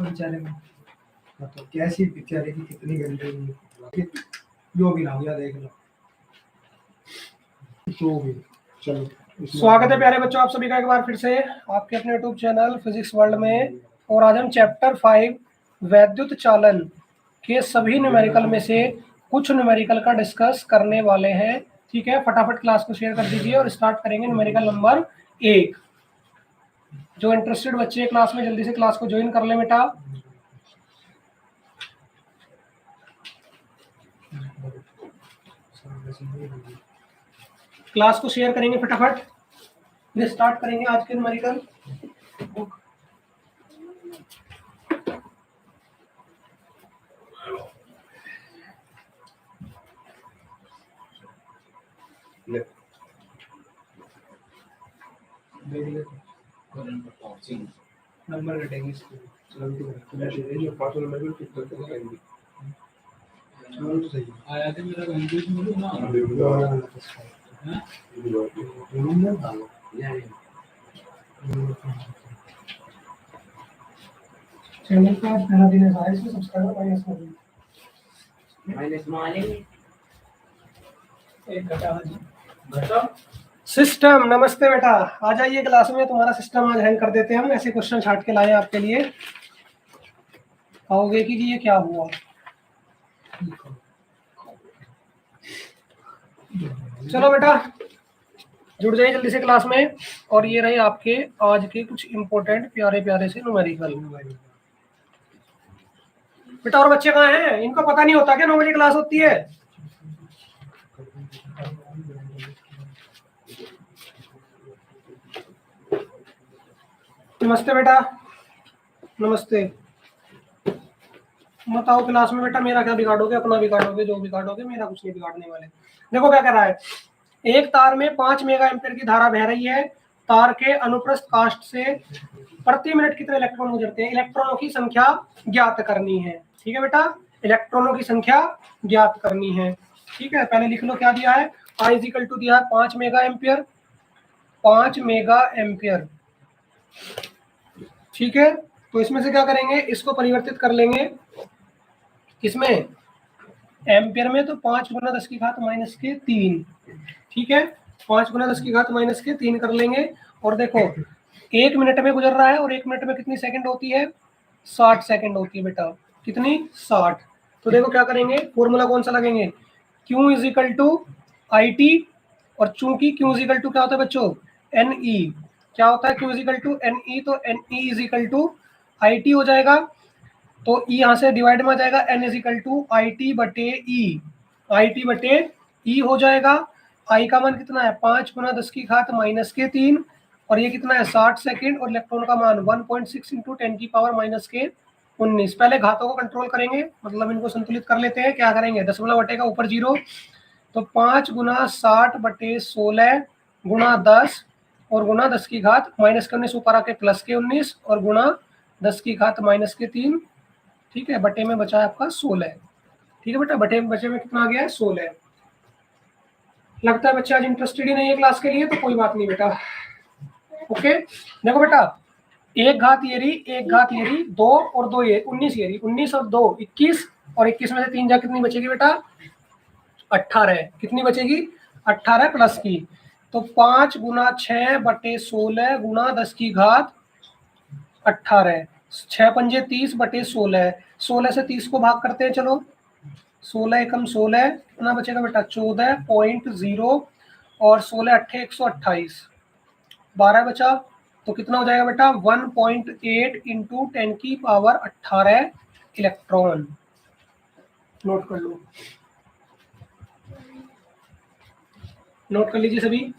बेचारे में तो कैसी बेचारे की कितनी गंदी जो भी ना हो देख लो जो भी। चलो स्वागत है प्यारे बच्चों आप सभी का एक बार फिर से आपके अपने यूट्यूब चैनल फिजिक्स वर्ल्ड में। और आज हम चैप्टर 5 वैद्युत चालन के सभी न्यूमेरिकल में से कुछ न्यूमेरिकल का डिस्कस करने वाले हैं। ठीक है, फटाफट क्लास को शेयर कर दीजिए और स्टार्ट करेंगे न्यूमेरिकल नंबर 1। जो इंटरेस्टेड बच्चे क्लास में जल्दी से क्लास को ज्वाइन कर ले बेटा। क्लास को शेयर करेंगे फटाफट, ये स्टार्ट करेंगे आज के न्यूमेरिकल। नंबर कटेंगे आया थे मेरा कंफ्यूज मिलो ना चैनल का पहला दिन है, इसमें सब्सक्राइबर माइनस मारेंगे एक घटा सिस्टम। नमस्ते बेटा, आ जाइए क्लास में, तुम्हारा सिस्टम आज हैंग कर देते हैं हम। ऐसे क्वेश्चन छाट के लाए हैं आपके लिए। आओगे कि ये क्या हुआ। चलो बेटा जुड़ जाइए जल्दी से क्लास में। और ये रहे आपके आज के कुछ इंपॉर्टेंट प्यारे प्यारे से न्यूमेरिकल। बेटा और बच्चे कहाँ हैं? इनको पता नहीं होता क्या 9 बजे क्लास होती है? नमस्ते बेटा, नमस्ते। मत आओ क्लास में बेटा, मेरा क्या बिगाड़ोगे, अपना बिगाड़ोगे, जो बिगाड़ोगे, मेरा कुछ नहीं बिगाड़ने वाले। देखो क्या कह रहा है, एक तार में 5 मेगा एम्पीयर की धारा बह रही है। तार के अनुप्रस्थ काष्ठ से प्रति मिनट कितने इलेक्ट्रॉन गुजरते हैं? इलेक्ट्रॉनों की संख्या ज्ञात करनी है। ठीक है बेटा, इलेक्ट्रॉनों की संख्या ज्ञात करनी है। ठीक है, पहले लिख लो क्या दिया है। आई इज इक्वल टू दिया है 5 मेगा एम्पियर, 5 मेगा एम्पियर। ठीक है, तो इसमें से क्या करेंगे, इसको परिवर्तित कर लेंगे किसमें, एम्पियर में। तो 5 गुना 10 की घात माइनस के 3। ठीक है, 5 गुना 10 की घात माइनस के 3 कर लेंगे। और देखो 1 मिनट में गुजर रहा है, और 1 मिनट में कितनी सेकंड होती है? 60 सेकंड होती है बेटा। कितनी? 60। तो देखो क्या करेंगे, फॉर्मूला कौन सा लगेंगे, Q is equal to I T. और चूंकि Q इज इक्वल टू क्या होता है बच्चों, एन ई। क्या होता है Q is equal to N E, तो N E is equal to I T हो जाएगा। तो ई यहाँ से डिवाइड में आ जाएगा, N is equal to I T बटे ई, आई टी बटे ई हो जाएगा। आई का मान कितना है, 5 गुना 10 की घात माइनस के 3। और ये कितना है, 60 सेकेंड। और इलेक्ट्रॉन का मान 1.6 इंटू 10 की पावर माइनस के 19। पहले घातों को कंट्रोल करेंगे, मतलब इनको संतुलित कर लेते हैं। क्या करेंगे, दशमलव बटेगा ऊपर 0। तो 5 गुना 60 बटे 16 गुणा 10 और गुणा 10 की घात माइनस के 19 ऊपर आके प्लस के 19 और गुणा 10 की घात माइनस के 3। ठीक है, बटे में बचा है आपका 16। ठीक है बेटा, बटे में बचे में कितना आ गया है, 16। लगता है बच्चे आज इंटरेस्टेड ही नहीं है क्लास के लिए, तो कोई बात नहीं बेटा। ओके, देखो बेटा, एक घात ये रही, एक घात ये रही, 2 और 2 ये 19 ये रही, 19 और 2 21। और 21 में से 3 जा कितनी बचेगी बेटा, 18। कितनी बचेगी, 18 प्लस की। तो 5 गुना 6 बटे 16 गुणा 10 की घात 18। 6 पंजे 30 बटे 16। 16 से 30 को भाग करते हैं, चलो 16 एकम 16, कितना बचेगा बेटा, 14.0। और 16 अट्ठे 128, 12 बचा। तो कितना हो जाएगा बेटा, 1.8 इंटू 10 की पावर 18 इलेक्ट्रॉन। नोट कर लो, नोट कर लीजिए सभी।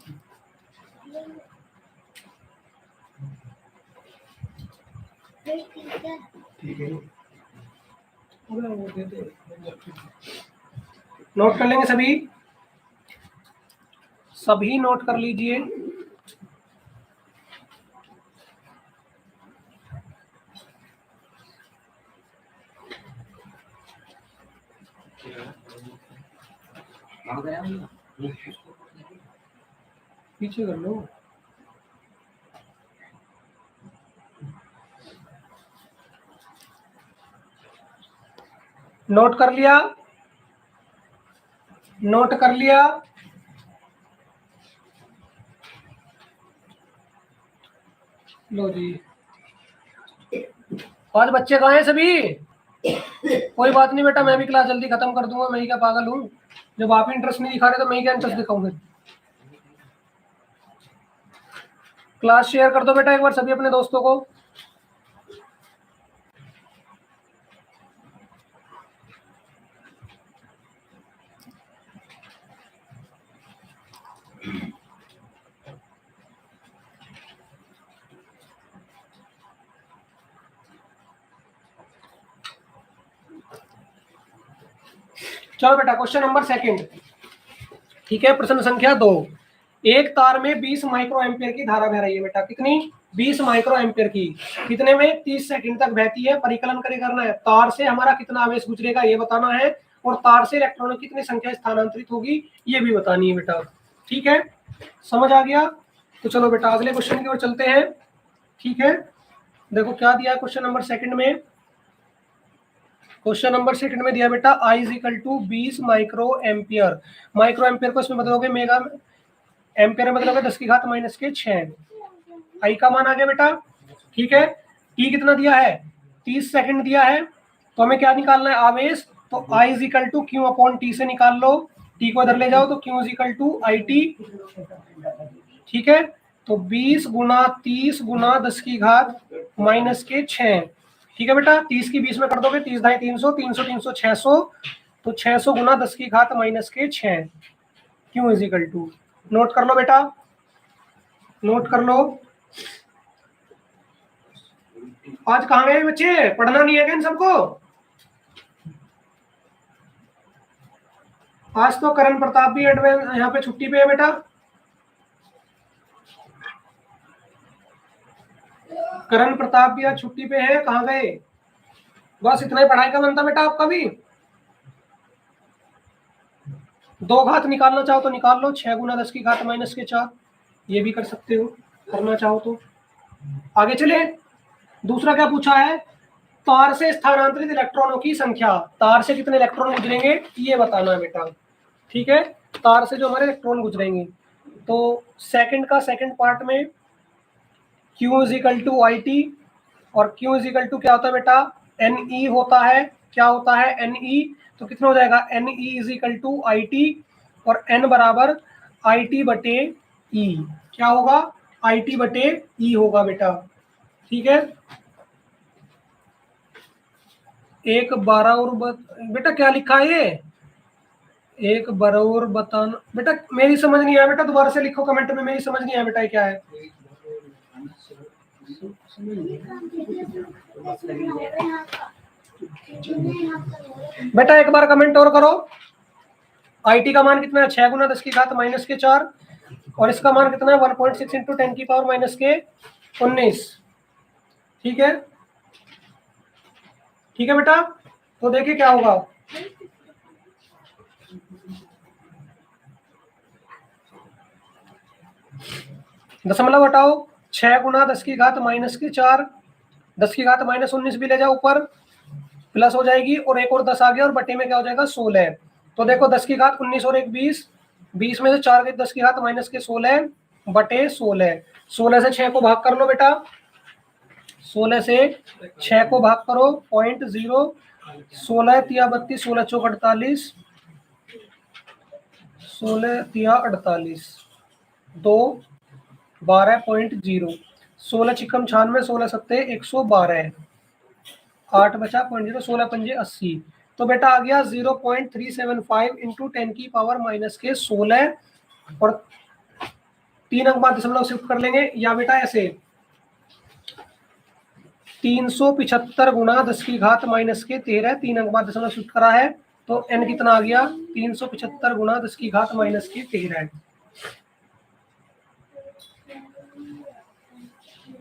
ठीक है, नोट कर लेंगे सभी, सभी नोट कर लीजिए। पीछे कर लो। नोट कर लिया, नोट कर लिया। लो जी, आज बच्चे कहाँ हैं सभी? कोई बात नहीं बेटा, मैं भी क्लास जल्दी खत्म कर दूंगा, मैं ही क्या पागल हूँ? जब आप इंटरेस्ट नहीं दिखा रहे तो मैं ही क्या इंटरेस्ट दिखाऊंगा? क्लास शेयर कर दो बेटा एक बार सभी अपने दोस्तों को। चलो बेटा, क्वेश्चन नंबर सेकंड, ठीक है, प्रश्न संख्या 2। एक तार में 20 माइक्रो एम्पियर की धारा बह रही है बेटा, कितनी? 20 माइक्रो एम्पियर की, कितने में? 30 सेकंड तक बहती है। परिकलन करे करना है, तार से हमारा कितना आवेश गुजरेगा ये बताना है, और तार से इलेक्ट्रॉनों की कितनी संख्या स्थानांतरित होगी ये भी बतानी है बेटा। ठीक है, समझ आ गया? तो चलो बेटा अगले क्वेश्चन की ओर चलते हैं। ठीक है, देखो क्या दिया है क्वेश्चन नंबर सेकंड में। क्वेश्चन नंबर सेकंड में दिया बेटा I is equal to 20 micro ampere. Micro ampere को इसमें बदलोगे मेगा एम्पियर में बदलोगे 10 की घात माइनस के 6। आई का मान आ गया बेटा। ठीक है, टी कितना दिया है? 30 सेकंड दिया है, तो हमें क्या निकालना है? आवेश। तो I is equal to Q upon T से निकाल लो, टी को इधर ले जाओ तो Q is equal to I T. ठीक है, तो 20 गुना 30 गुना 10 की घात माइनस के 6। ठीक है बेटा, 30 की 20 में कर दोगे, 30 ढाई 300, 300 300 600, तो 600 गुना 10 की घात माइनस के 6, Q is equal to, note कर लो बेटा, नोट कर लो। आज कहाँ गए बच्चे? पढ़ना नहीं है क्या इन सबको? आज तो करण प्रताप भी एडवांस यहाँ पे छुट्टी पे है बेटा। करण प्रताप भी आज छुट्टी पे है, कहाँ गए? बस इतना ही पढ़ाई का मन था बेटा आपका भी। 2 घात निकालना चाहो तो निकाल लो, 6 गुना 10 की घात माइनस के 4, ये भी कर सकते हो करना चाहो तो। आगे चले, दूसरा क्या पूछा है? तार से स्थानांतरित इलेक्ट्रॉनों की संख्या, तार से कितने इलेक्ट्रॉन गुजरेंगे ये बताना है बेटा। ठीक है, तार से जो हमारे इलेक्ट्रॉन गुजरेंगे, तो सेकंड का सेकंड पार्ट में Q is equal to I T, और Q इज इक्वल टू क्या होता है बेटा? एन ई होता है। क्या होता है? N E. तो कितना हो जाएगा? N E is equal to I T, और एन बराबर आई टी बटे ई। क्या होगा? आई टी बटे ई होगा बेटा। ठीक है, एक बारह और बेटा क्या लिखा है ये? एक बरौर बताना बेटा, मेरी समझ नहीं आया बेटा, दोबारा से लिखो कमेंट में, मेरी समझ नहीं आया बेटा ये क्या है। बेटा एक बार कमेंट और करो। आई टी का मान कितना है? 6 गुना 10 की घात माइनस के 4, और इसका मान कितना है? 1.6 इंटू 10 की पावर माइनस के 19। ठीक है, ठीक है बेटा, तो देखिए क्या होगा। दशमलव हटाओ, 6 गुना 10 की घात माइनस के 4, 10 की घात माइनस 19 भी ले जाओ ऊपर, प्लस हो जाएगी, और एक और 10 आ गया, और बटे में क्या हो जाएगा? 16। तो देखो 10 की घात 19 और एक 20, 20 में से 4 गए 10 की घात माइनस के 16 बटे 16। 16 से 6 को भाग कर लो बेटा, 16 से 6 को भाग करो, 0.0, 16 तिया 32, 16 चौक 48, 16 तिया 48, 2 12.0, 16 चिकम 96, 16 सत्ते 112, 8 बचा 0.0, 16 पंजे 80। तो बेटा आ गया 0.375 इंटू 10 की पावर माइनस के 16, और 3 अंक बाद दशमलव शिफ्ट कर लेंगे, या बेटा ऐसे 375 गुना 10 की घात माइनस के 13, 3 अंक बाद दशमलव शिफ्ट करा है, तो n कितना आ गया? 375 गुना 10 की घात माइनस के 13।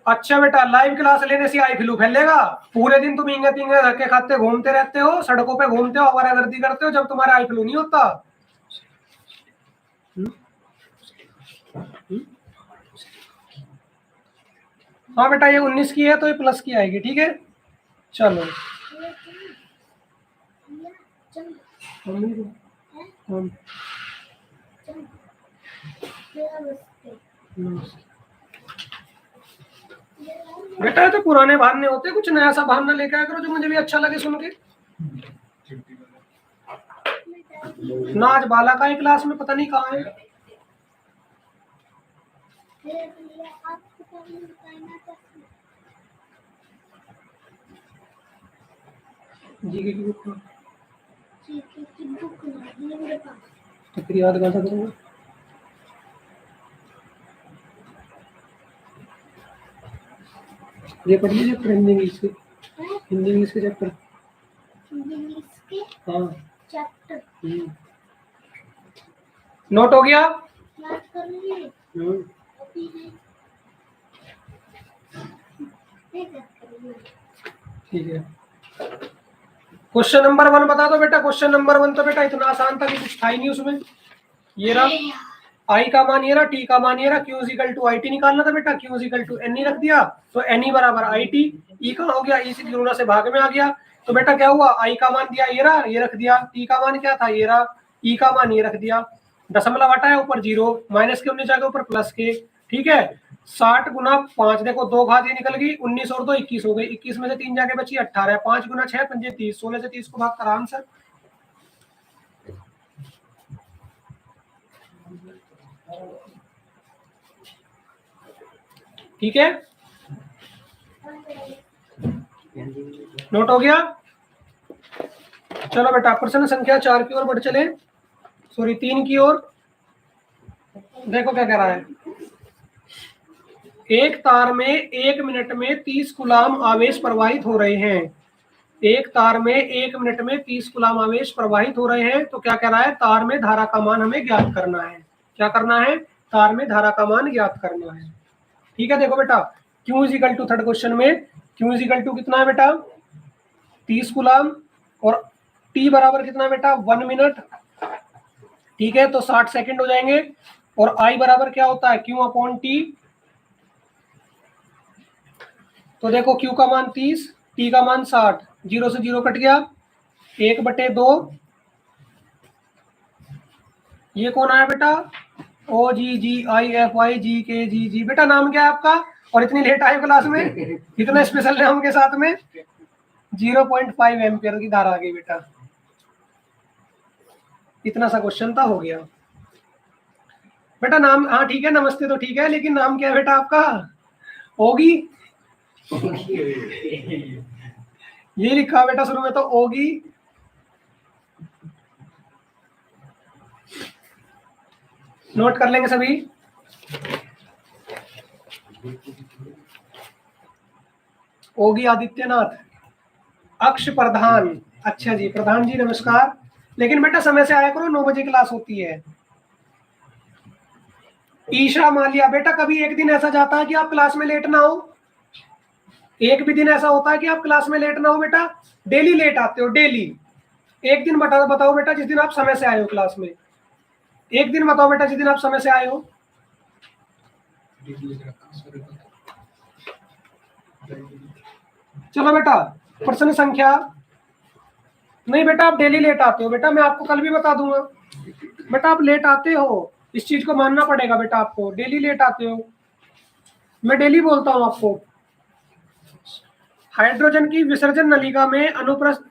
अच्छा बेटा, लाइव क्लास लेने से आई फ्लू फैलेगा? पूरे दिन तुम इंगे तिंगे धक्के खाते घूमते रहते हो, सड़कों पे घूमते हो, आवारागर्दी करते हो, जब तुम्हारा आई फ्लू नहीं होता। हाँ बेटा, ये 19 की है तो ये प्लस की आएगी। ठीक है, चलो मम्मी को कौन? बेटा ये तो पुराने बहाने होते, कुछ नया सा बहाना लेके आया करो जो मुझे भी अच्छा लगे सुन के। ना आज बाला का ही क्लास में पता नहीं कहाँ है। जीके की बुक तो फिर याद कैसे करूँगा? ये पढ़ लीजिए फिर हिंदी इंग्लिश के, हिंदी इंग्लिश के चैप्टर। हाँ नोट हो गया? ठीक है। क्वेश्चन नंबर 1 बता दो बेटा। क्वेश्चन नंबर 1 तो बेटा इतना आसान था कि कुछ था ही नहीं उसमें। ये रहा आई का मान, ये रहा टी का मान, ये रहा Q equal to I T निकालना था बेटा। क्यू इक्वल टू एन रख दिया तो एन बराबर आई टी। ई कहाँ हो गया? ई से गुणा से भाग में आ गया। तो बेटा क्या हुआ? आई का मान दिया, ये रहा, ये रख दिया। टी का मान क्या था? ये रहा। ई का मान ये रख दिया। दशमलव हटाया, ऊपर 0, माइनस के नीचे आगे, ऊपर प्लस के। ठीक है। 60 गुना 5, देखो 2 घात ये निकल गई, 19 और 2 21 हो गई। 21 में से 3 जाके बची 18। 5 गुना 6 पंजे 30, 16 से 30 को भाग कर आंसर। ठीक है, नोट हो गया? चलो बेटा प्रश्न संख्या 4 की ओर बढ़ चले, सॉरी 3 की ओर। देखो क्या कह रहा है। एक तार में 1 मिनट में 30 कूलाम आवेश प्रवाहित हो रहे हैं। एक तार में 1 मिनट में 30 कूलाम आवेश प्रवाहित हो रहे हैं। तो क्या कह रहा है? तार में धारा का मान हमें ज्ञात करना है। क्या करना है? तार में धारा का मान ज्ञात करना है। ठीक है, देखो बेटा Q equal to, third question में Q इक्वल टू कितना है बेटा? 30 कूलाम। और T बराबर कितना बेटा? 1 मिनट। ठीक है, तो 60 सेकंड हो जाएंगे। और I बराबर क्या होता है? Q upon T। तो देखो Q का मान 30, T का मान 60, 0 से 0 कट गया, 1/2। ये कौन आया बेटा? O G G I F I G K G G। बेटा नाम क्या है आपका? और इतनी लेट आए क्लास में, इतना स्पेशल नाम के साथ में। 0.5 एम्पियर की धारा आ गई बेटा। इतना सा क्वेश्चन था, हो गया बेटा। नाम हाँ ठीक है, नमस्ते तो ठीक है, लेकिन नाम क्या है बेटा आपका? होगी। ये लिखा बेटा शुरू में तो होगी। नोट कर लेंगे सभी। होगी आदित्यनाथ, अक्ष प्रधान। अच्छा जी, प्रधान जी नमस्कार। लेकिन बेटा समय से आया करो, 9 बजे क्लास होती है। ईशा मालिया, बेटा कभी एक दिन ऐसा जाता है कि आप क्लास में लेट ना हो? एक भी दिन ऐसा होता है कि आप क्लास में लेट ना हो बेटा? डेली लेट आते हो, डेली। एक दिन बताओ बेटा जिस दिन आप समय से आए हो क्लास में। एक दिन बताओ बेटा जिस दिन आप समय से आए हो। चलो बेटा प्रश्न संख्या, नहीं बेटा आप डेली लेट आते हो बेटा, मैं आपको कल भी बता दूंगा। बेटा आप लेट आते हो, इस चीज को मानना पड़ेगा बेटा आपको। डेली लेट आते हो, मैं डेली बोलता हूँ आपको। हाइड्रोजन की विसर्जन नलिका में अनुप्रस्थ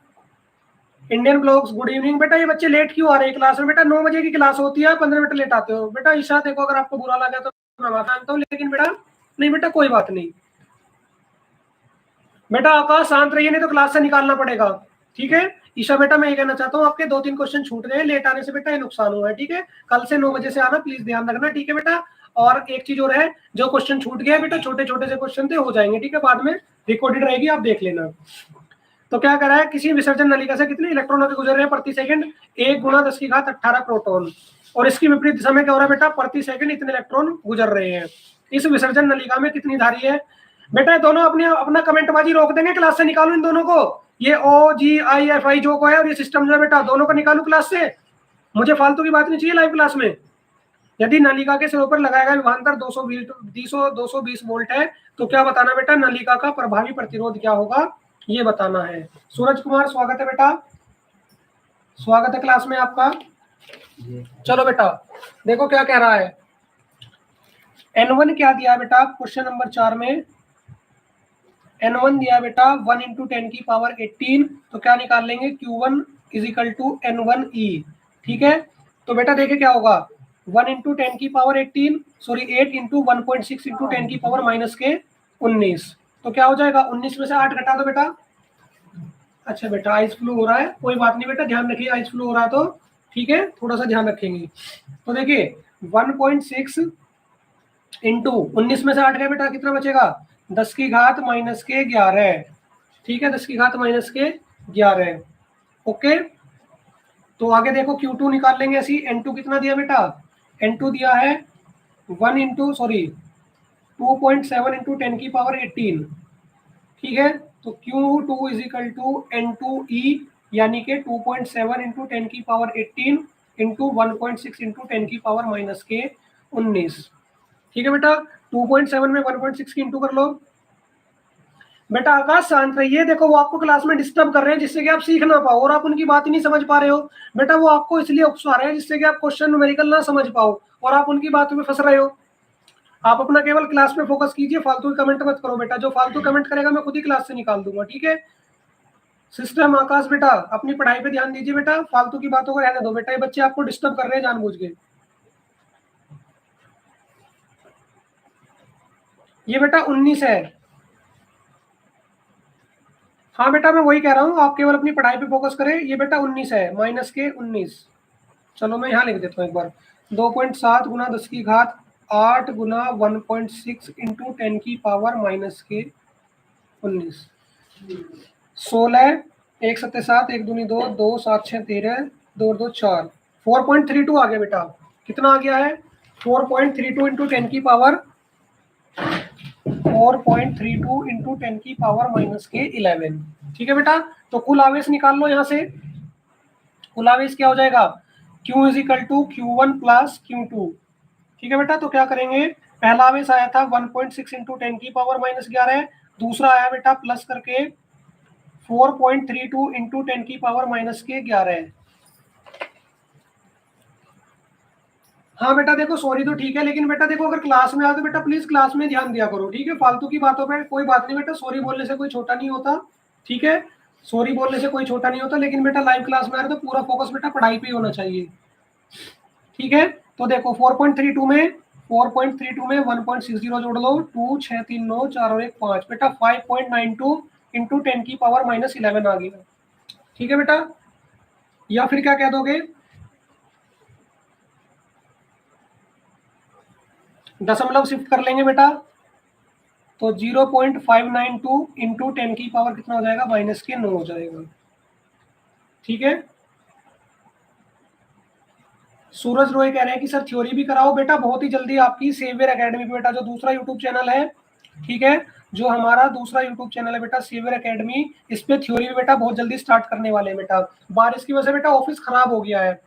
इंडियन ब्लॉक्स। गुड इवनिंग बेटा। ये बच्चे लेट क्यों आ रहे हैं क्लास में? बेटा 9 बजे की क्लास होती है, 15 मिनट लेट आते हो बेटा। ईशा देखो अगर आपको बुरा लगा तो मैं मानता हूँ, लेकिन बेटा नहीं बेटा कोई बात नहीं। बेटा आकाश शांत रहिए, नहीं तो क्लास से निकालना पड़ेगा। ठीक है ईशा बेटा, मैं ये कहना चाहता हूँ आपके 2-3 क्वेश्चन छूट गए लेट आने से बेटा, ये नुकसान हुआ है। ठीक है, कल से 9 बजे से आना प्लीज, ध्यान रखना। ठीक है बेटा, और एक चीज और है, जो क्वेश्चन छूट गया बेटा, छोटे छोटे से क्वेश्चन थे, हो जाएंगे। ठीक है, बाद में रिकॉर्डेड रहेगी, आप देख लेना। तो क्या कर रहा है? किसी विसर्जन नलिका से कितने इलेक्ट्रॉनों के गुजर रहे हैं प्रति सेकंड? 1 × 10⁸ प्रोटॉन। और इसकी विपरीत दिशा में क्या हो रहा है बेटा? प्रति सेकंड इतने इलेक्ट्रॉन गुजर रहे हैं। इस विसर्जन नलिका में कितनी धारी है बेटा? दोनों अपना कमेंटबाजी रोक देंगे, क्लास से निकालो इन दोनों को। ये OGIFI जो को है और ये सिस्टम जो है बेटा, दोनों को निकालू क्लास से। मुझे फालतू की बात नहीं चाहिए लाइव क्लास में। यदि नलिका के सिरों पर लगाया गया विभवांतर 220 वोल्ट है, तो क्या बताना बेटा? नलिका का प्रभावी प्रतिरोध क्या होगा, ये बताना है। सूरज कुमार स्वागत है बेटा। स्वागत है क्लास में आपका। चलो बेटा देखो क्या कह रहा है। N1 क्या दिया बेटा क्वेश्चन नंबर 4 में? N1 दिया बेटा 1 इंटू 10 की पावर 18। तो क्या निकाल लेंगे? Q1 is equal to N1E। ठीक है, तो बेटा देखिए क्या होगा, 1 इंटू 10 की पावर 18 सॉरी 8 इंटू 1.6 इंटू 10 की पावर माइनस के 19। तो क्या हो जाएगा? 19 में से 8 घटा दो बेटा। अच्छा बेटा आइस फ्लू हो रहा है, कोई बात नहीं बेटा, ध्यान रखिए आइस फ्लू हो रहा है तो ठीक है, थोड़ा सा ध्यान रखेंगे। तो देखिए 1.6 इंटू 19 में से 8 गए बेटा, कितना बचेगा? 10 की घात माइनस के 11। ठीक है, 10 की घात माइनस के 11। ओके, तो आगे देखो Q2 निकाल लेंगे ऐसी। N2 कितना दिया बेटा? N2 दिया है 1 इंटू सॉरी 2.7 इंटू 10 की पावर 18। ठीक है, तो Q2 is equal to N2E यानी कि 2.7 इंटू 10 की पावर 18 इंटू 1.6 इंटू 10 की पावर माइनस के 19। ठीक है बेटा, 2.7 में 1.6 की इंटू कर लो। बेटा आकाश शांत रहिए, देखो वो आपको क्लास में डिस्टर्ब कर रहे हैं जिससे कि आप सीख ना पाओ, और आप उनकी बात ही नहीं समझ पा रहे हो। बेटा वो आपको इसलिए उकसा रहे हैं जिससे कि आप क्वेश्चन न्यूमेरिकल ना समझ पाओ, और आप उनकी बातों में फंस रहे हो। आप अपना केवल क्लास पे फोकस कीजिए, फालतू कमेंट मत करो बेटा, जो फालतू कमेंट करेगा मैं खुद ही क्लास से निकाल दूंगा। ठीक है सिस्टम आकाश, बेटा अपनी पढ़ाई पे ध्यान दीजिए बेटा, फालतू की बातों को रहने दो बेटा, ये बच्चे आपको डिस्टर्ब कर रहे हैं जानबूझ के। ये बेटा 19 है। हाँ बेटा मैं वही कह रहा हूँ, आप केवल अपनी पढ़ाई पे फोकस करें। ये बेटा 19 है, माइनस के 19। चलो मैं यहाँ लिख देता हूँ एक बार, 2.7 गुना 10 की घात 8 गुना 1.6 इंटू 10 की पावर माइनस के 19। 16 एक 7 7 एक दूनी 2 2 7 6 13 2 2 4 4.32 आ गया बेटा। कितना आ गया है? 4.32 इंटू 10 की पावर 4.32 इंटू 10 की पावर माइनस के 11। ठीक है बेटा, तो कुल आवेश निकाल लो यहाँ से। कुल आवेश क्या हो जाएगा? Q is equal to Q1 plus Q2। ठीक है बेटा, तो क्या करेंगे, पहला आवेश आया था 1.6 इंटू 10 की पावर माइनस 11, दूसरा आया बेटा प्लस करके 4.32 इंटू 10 की पावर माइनस के 11। हाँ बेटा देखो सॉरी तो ठीक है, लेकिन बेटा देखो अगर क्लास में आ तो बेटा प्लीज क्लास में ध्यान दिया करो। ठीक है, फालतू की बातों पे कोई बात नहीं बेटा, सॉरी बोलने से कोई छोटा नहीं होता। ठीक है, सॉरी बोलने से कोई छोटा नहीं होता, लेकिन बेटा लाइव क्लास में आ रहे तो पूरा फोकस बेटा पढ़ाई पे ही होना चाहिए। ठीक है, तो देखो 4.32 में 1.60 जोड़ लो, 2 6 3 9 4 और 1 5 बेटा 5.92 इंटू 10 की पावर माइनस 11 आ गया। ठीक है बेटा, या फिर क्या कह दोगे, दशमलव शिफ्ट कर लेंगे बेटा, तो 0.592 इंटू 10 की पावर कितना हो जाएगा? माइनस के 9 हो जाएगा। ठीक है, सूरज रोय कह रहे हैं कि सर थ्योरी भी कराओ। बेटा बहुत ही जल्दी आपकी सेवियर एकेडमी पे बेटा, जो दूसरा यूट्यूब चैनल है, ठीक है, जो हमारा दूसरा यूट्यूब चैनल है बेटा सेवियर एकेडमी, इस पे थ्योरी भी बेटा बहुत जल्दी स्टार्ट करने वाले हैं बेटा। बारिश की वजह से बेटा ऑफिस खराब हो गया है।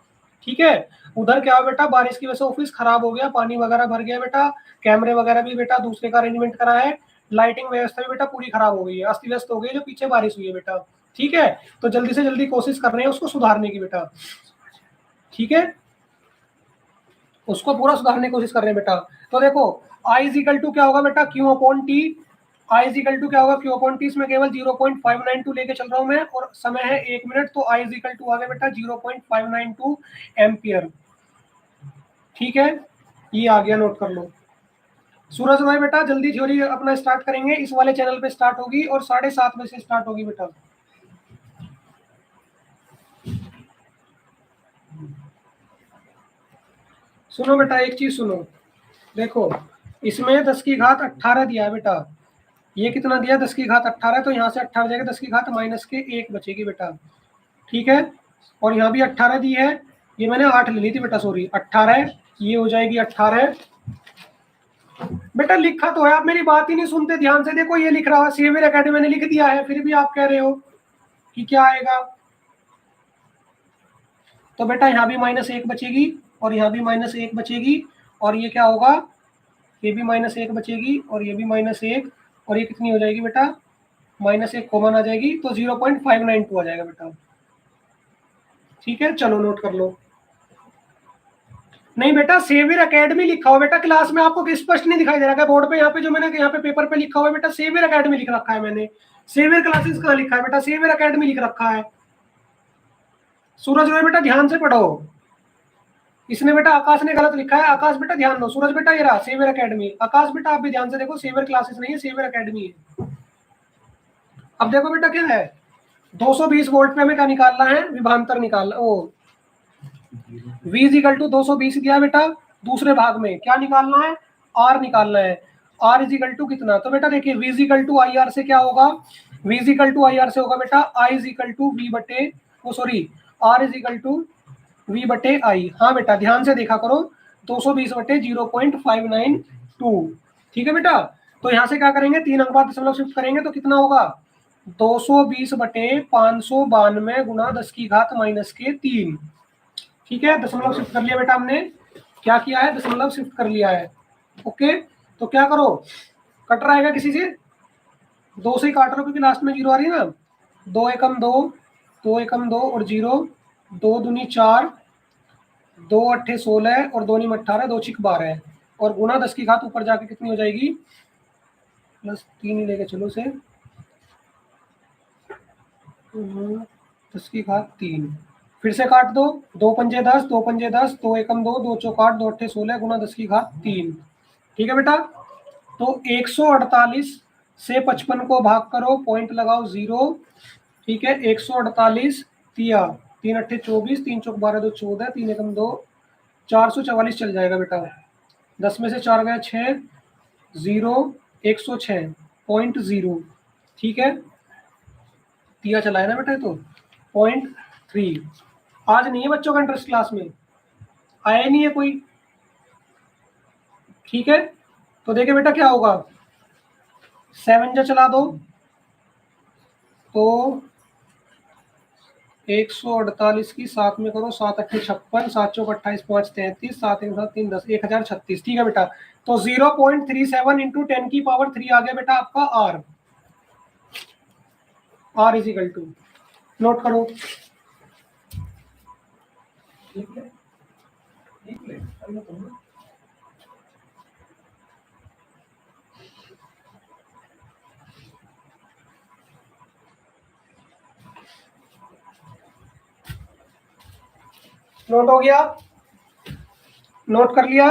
ठीक है, उधर क्या हो बेटा, बारिश की वजह से ऑफिस खराब हो गया, पानी वगैरह भर गया बेटा, कैमरे वगैरह भी बेटा दूसरे का अरेंजमेंट करा है, लाइटिंग व्यवस्था भी बेटा पूरी खराब हो गई है, अस्त व्यस्त हो गई है, जो पीछे बारिश हुई है बेटा। ठीक है, तो जल्दी से जल्दी कोशिश कर रहे हैं उसको सुधारने की बेटा। ठीक है, उसको पूरा सुधारने की कोशिश कर रहे हैं बेटा। तो देखो आई इज इक्वल टू क्या होगा बेटा, Q upon T. I is equal to क्या होगा, क्यू अपॉन टी। इसमें केवल 0.592 लेके चल रहा हूं मैं, और समय है 1 मिनट, तो आई इज इक्वल टू आ गया बेटा 0.592 एम्पियर। ठीक है, ये आ गया, नोट कर लो। सूरज भाई बेटा जल्दी थ्योरी अपना स्टार्ट करेंगे, इस वाले चैनल पे स्टार्ट होगी और 7:30 बजे से स्टार्ट होगी बेटा। सुनो बेटा एक चीज सुनो, देखो इसमें 10 की घात 18 दिया है बेटा, ये कितना दिया 10 की घात 18, तो यहाँ से 18 जाएगा, 10 की घात माइनस के 1 बचेगी बेटा। ठीक है, और यहाँ भी 18 दी है, ये मैंने 8 ले ली थी बेटा, सॉरी 18, ये हो जाएगी 18। बेटा लिखा तो है, आप मेरी बात ही नहीं सुनते ध्यान से। देखो ये लिख रहा है सेवियर एकेडमी, मैंने लिख दिया है, फिर भी आप कह रहे हो कि क्या आएगा। तो बेटा यहाँ भी -1 बचेगी, और यहाँ भी -1 बचेगी, और ये क्या होगा, ये भी -1 बचेगी, और ये भी -1, और ये कितनी हो जाएगी बेटा, -1 कॉमन आ जाएगी, तो 0.592 आ जाएगा बेटा। ठीक है, चलो नोट कर लो। नहीं बेटा, सेवियर एकेडमी लिखा हुआ बेटा क्लास में, आपको स्पष्ट नहीं दिखाई दे रहा है बोर्ड पे? यहाँ पे जो मैंने यहाँ पे पेपर पे लिखा हुआ है बेटा, सेवियर एकेडमी लिख रखा है मैंने। सेवियर क्लासेस कहाँ लिखा है बेटा? सेवियर एकेडमी लिख रखा है। सूरज रोय बेटा ध्यान से पढ़ो, इसने बेटा आकाश ने गलत लिखा है। आकाश बेटा ध्यान दो, सूरज बेटा ये रहा सेवियर एकेडमी। आकाश बेटा आप भी ध्यान से देखो, सेवियर क्लासेस नहीं है, सेवियर एकेडमी है। अब देखो बेटा क्या है, 220 वोल्ट पे हमें क्या निकालना है? विभवांतर निकालना। ओ V इजिकल टू 220 दिया बेटा, दूसरे भाग में क्या निकालना है? R निकालना है। R इजिकल टू कितना? तो बेटा देखिए V is equal to I R से क्या होगा? V is equal to I R से होगा बेटा I इजिकल टू V बटे R इजिकल टू V बटे I। हाँ बेटा ध्यान से देखा करो, 220 बटे 0.592। ठीक है बेटा, तो यहाँ से क्या करेंगे? 3 अंक बाद दशमलव शिफ्ट करेंगे तो कितना होगा? 220 बटे 592 गुना 10 की घात माइनस के 3। ठीक है, दशमलव शिफ्ट कर लिया बेटा हमने। क्या किया है? दशमलव शिफ्ट कर लिया है। ओके, तो क्या करो, कट रहा है किसी से? 2 से ही काट लो क्योंकि लास्ट में 0 आ रही है ना। 2 एकम 2, 2 एकम 2 और 0, 2 दूनी 4, 2 अट्ठे 16 और 2 नीम 18, 2 छिक 12 और गुना 10 की घात ऊपर जाके कितनी हो जाएगी? +3 ही लेके चलो से 10 की घात 3। फिर से काट दो, 2 पंजे 10, 2 पंजे 10, 2 एकम 2, 2 चौक 8, 2 अट्ठे 16 गुना 10 की घात 3। ठीक है बेटा, तो 148 से 55 को भाग करो, पॉइंट लगाओ 0। ठीक है, 148 तिया 3 अट्ठे 24, 3 चौक 12, 2 14, 3 एकम 2, 444 चल जाएगा बेटा। 10 में से 4 गया 6, 0 106.0। ठीक है, तिया चला है ना बेटा, तो 0.3। आज नहीं है बच्चों का इंटरेस्ट क्लास में, आया ही नहीं है कोई। ठीक है, तो देखिए बेटा क्या होगा, 7 जा चला दो तो 148 की 7 में करो, 7 अट्ठे 56, 7 चौक 28, 5 33, 7 1 7 3 10, 1036। ठीक है बेटा, तो 0.37 इंटू 10 की पावर 3 आ गया बेटा आपका R। R is equal to, note करो। ठीक है, ठीक है, नोट हो गया? नोट कर लिया?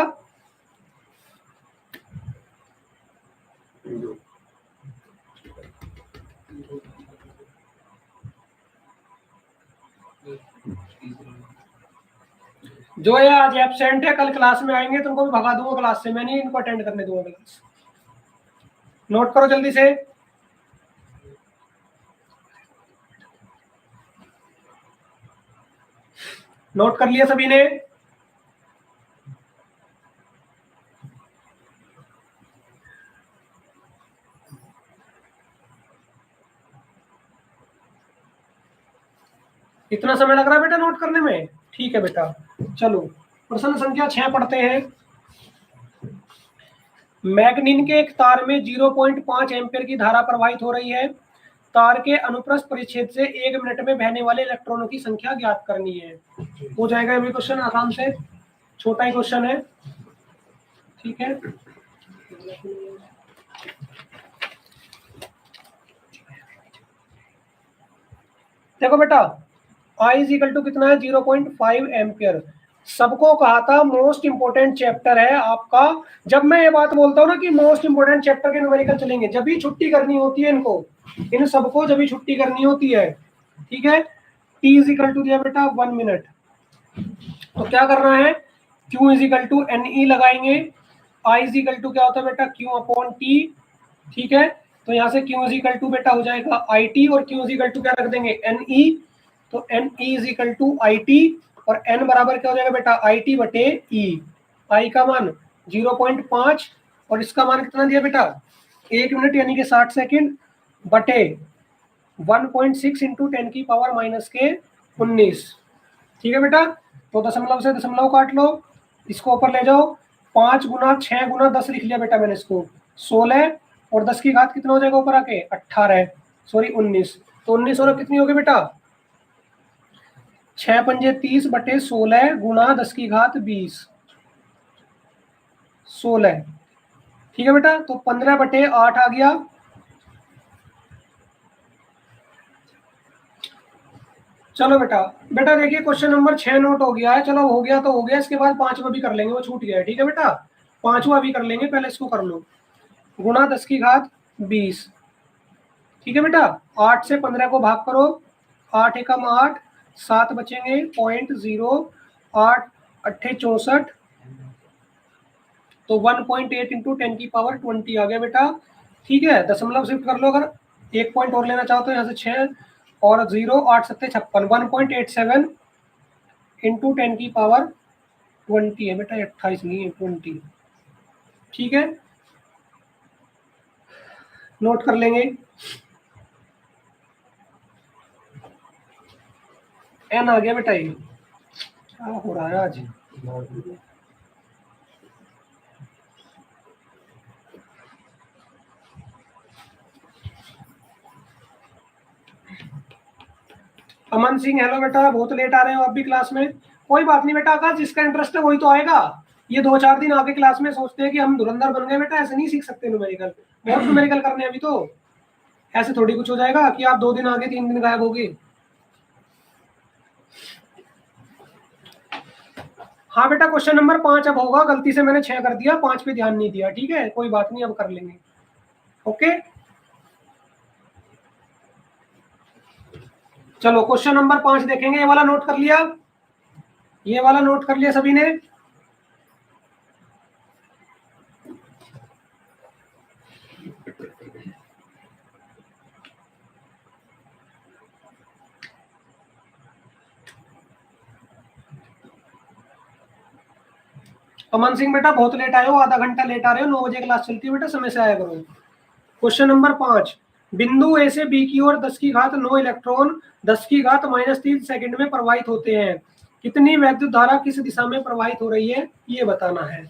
जो ये आज एब्सेंट है कल क्लास में आएंगे, तुमको भी भगा दूंगा क्लास से, मैं नहीं इनको अटेंड करने दूंगा क्लास। नोट करो जल्दी से। नोट कर लिया सभी ने? कितना समय लग रहा है बेटा नोट करने में? ठीक है बेटा, चलो प्रश्न संख्या 6 पढ़ते हैं। मैग्नीन के एक तार में 0.5 एम्पीयर की धारा प्रवाहित हो रही है। तार के अनुप्रस्थ परिच्छेद से 1 मिनट में बहने वाले इलेक्ट्रॉनों की संख्या ज्ञात करनी है। हो जाएगा ये क्वेश्चन आराम से, छोटा ही क्वेश्चन है। ठीक है, देखो बेटा I इजिकल टू कितना है? 0.5 एम्पियर। सबको कहा था मोस्ट इंपोर्टेंट चैप्टर है आपका। जब मैं ये बात बोलता हूँ ना कि मोस्ट इंपोर्टेंट चैप्टर के न्यूमेरिकल चलेंगे, जब भी छुट्टी करनी होती है इनको, इन सबको जब भी छुट्टी करनी होती है। ठीक है, T इजिकल टू दिया बेटा 1 मिनट, तो क्या करना है? Q इजिकल टू NE लगाएंगे। I इजिकल टू क्या होता है बेटा? Q upon T। ठीक है, तो यहाँ से Q इजिकल टू बेटा हो जाएगा IT और Q इजिकल टू क्या रख देंगे? NE। तो NE इजिकल टू IT और N बराबर क्या हो जाएगा बेटा? IT बटे E। I का मान 0.5 और इसका मान कितना दिया बेटा? 1 मिनट यानी कि 60 सेकेंड बटे 1.6 इंटू 10 की पावर माइनस के 19। ठीक है बेटा, तो दशमलव से दशमलव काट लो, इसको ऊपर ले जाओ। 5 गुना 6 गुना 10 लिख लिया बेटा मैंने इसको, 16 और 10 की घात कितना हो जाएगा ऊपर आके? 18, सॉरी 19। तो 19 और कितनी होगी बेटा? 6 पंजे 30 बटे 16 गुणा 10 की घात 20 16। ठीक है बेटा, तो 15 बटे 8 आ गया। चलो बेटा, बेटा देखिए क्वेश्चन नंबर 6 नोट हो गया है। चलो हो गया तो हो गया, इसके बाद पांचवा भी कर लेंगे, वो छूट गया है। ठीक है बेटा, पांचवा भी कर लेंगे, पहले इसको कर लो। गुणा 10 की घात 20। ठीक है बेटा, 8 से 15 को भाग करो, 8 एकम 8, 7 बचेंगे 0.08, 8 64, तो 1.8 इंटू 10 की पावर 20 आ गया बेटा। ठीक है, दशमलव शिफ्ट कर लो, अगर एक पॉइंट और लेना चाहो तो यहाँ से 6 और 0, 8 7 56, 1.87 इंटू 10 की पावर 20 है बेटा, 28 नहीं है 20। ठीक है, नोट कर लेंगे। एन आ गया बेटा, ये क्या हो रहा है आज। अमन सिंह हेलो बेटा, बहुत लेट आ रहे हो आप भी क्लास में। कोई बात नहीं बेटा, आकाश जिसका इंटरेस्ट है वही तो आएगा। ये 2-4 दिन आके क्लास में सोचते हैं कि हम धुरंधर बन गए बेटा, ऐसे नहीं सीख सकते न्यूमेरिकल। बहुत न्यूमेरिकल करने अभी तो, ऐसे थोड़ी कुछ हो जाएगा कि आप 2 दिन आगे 3 दिन गायब होगे। हाँ बेटा, क्वेश्चन नंबर 5 अब होगा, गलती से मैंने 6 कर दिया, 5 पे ध्यान नहीं दिया। ठीक है, कोई बात नहीं, अब कर लेंगे। ओके, चलो क्वेश्चन नंबर 5 देखेंगे। ये वाला नोट कर लिया, ये वाला नोट कर लिया सभी ने। अमन सिंह बेटा बहुत लेट आए हो, आधा घंटा लेट आ रहे हो, 9 बजे क्लास चलती है बेटा, समय से आया करो। क्वेश्चन नंबर 5, बिंदु ए से बी की ओर 10 की घात 9 इलेक्ट्रॉन 10 की घात -3 सेकंड में प्रवाहित होते हैं। कितनी वैद्युत धारा किस दिशा में प्रवाहित हो रही है, ये बताना है।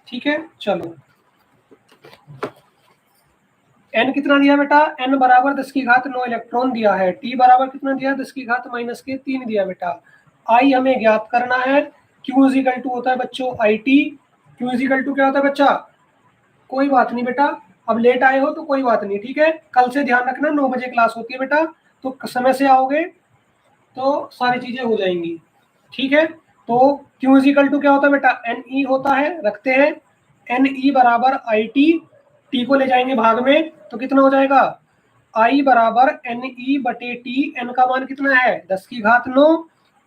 ठीक है, चलो एन कितना दिया बेटा, एन बराबर 10 की घात 9 इलेक्ट्रॉन दिया है। टी बराबर कितना दिया, 10 की घात -3 दिया बेटा। आई हमें ज्ञात करना है। क्यू इज इक्वल टू होता है बच्चों I T. Q is equal to क्या होता है बच्चा, कोई बात नहीं बेटा, अब लेट आए हो तो कोई बात नहीं। ठीक है, कल से ध्यान रखना 9 बजे क्लास होती है बेटा, तो समय से आओगे तो सारी चीजें हो जाएंगी। ठीक है, तो क्यू इज इक्वल टू क्या होता है बेटा, एन ई होता है, रखते हैं एन ई बराबर आई टी, टी को ले जाएंगे भाग में तो कितना हो जाएगा, आई बराबर एन ई बटे टी। एन का मान कितना है 10 की घात 9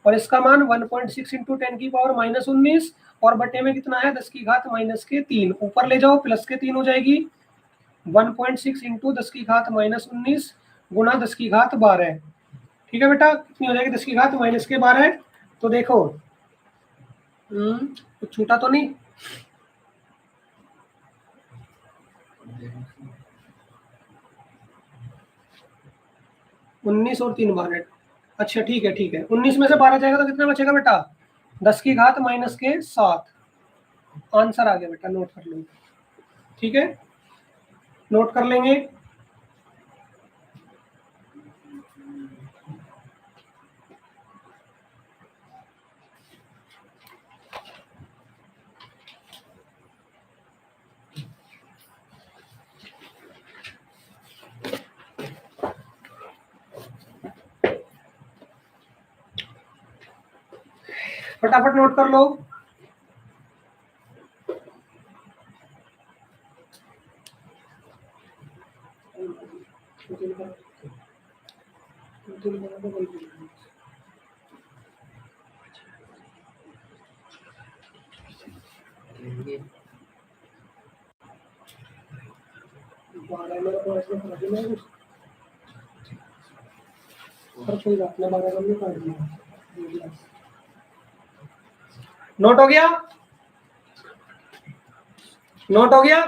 और इसका मान 1.6 इंटू 10 की पावर -19 और बटे में कितना है 10 की घात -3। ऊपर ले जाओ प्लस के 3 हो जाएगी, 1.6 इंटू 10 की घात -19 गुणा 10 की घात 12। ठीक है बेटा, कितनी हो जाएगी 10 की घात -12। तो देखो कुछ छूटा तो नहीं, 19 और 3 12। अच्छा ठीक है ठीक है, 19 में से 12 जाएगा तो कितना बचेगा बेटा, 10 की घात -7। आंसर आ गया बेटा, नोट कर लो। ठीक है, नोट कर लेंगे। फटाफट नोट कर लो। नोट हो गया, नोट हो गया।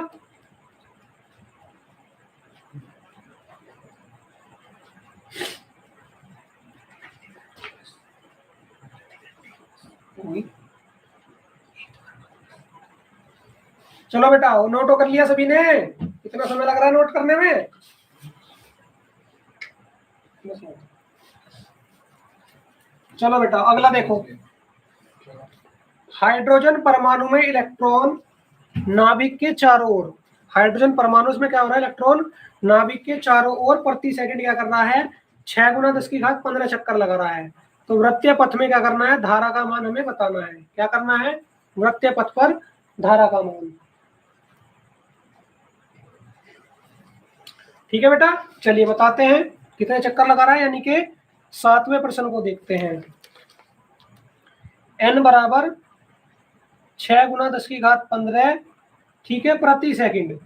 चलो बेटा, नोट कर लिया सभी ने, कितना समय लग रहा है नोट करने में, चलो बेटा अगला देखो, हाइड्रोजन परमाणु में इलेक्ट्रॉन नाभिक के चारों ओर, हाइड्रोजन परमाणु में क्या हो रहा है, इलेक्ट्रॉन नाभिक के चारों ओर प्रति सेकंड क्या कर रहा है, 6 गुना 10 की घात 15 चक्कर लगा रहा है। तो वृत्तीय पथ में क्या करना है, धारा का मान हमें बताना है। क्या करना है, वृत्तीय पथ पर धारा का मान। ठीक है बेटा, चलिए बताते हैं कितने चक्कर लगा रहा है, यानी कि 7वें प्रश्न को देखते हैं। n बराबर 6 गुना 10 की घात 15, ठीक है, प्रति सेकंड।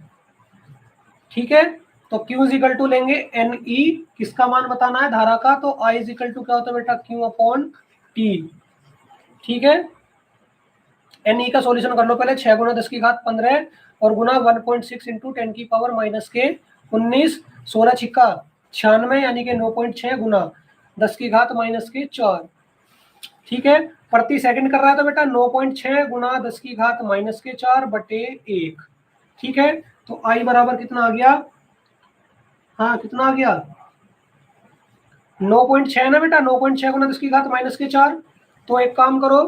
ठीक है, तो Q इज इक्वल टू लेंगे NE, किसका मान बताना है, धारा का। तो I इज इक्वल टू क्या होता है बेटा, Q अपॉन T। ठीक है, NE का सॉल्यूशन कर लो पहले, 6 गुना 10 की घात 15 और गुना 1.6 इंटू 10 की पावर माइनस के 19, 16 छिक्का 96, यानी कि 9.6 गुना 10 की घात माइनस के 4। ठीक है, प्रति सेकंड कर रहा है तो बेटा 9.6 गुना 10 की घात माइनस के 4 बटे 1। ठीक है, तो I बराबर कितना आ गया, हाँ कितना आ गया, 9.6 ना बेटा, 9.6 गुना 10 की घात माइनस के 4। तो एक काम करो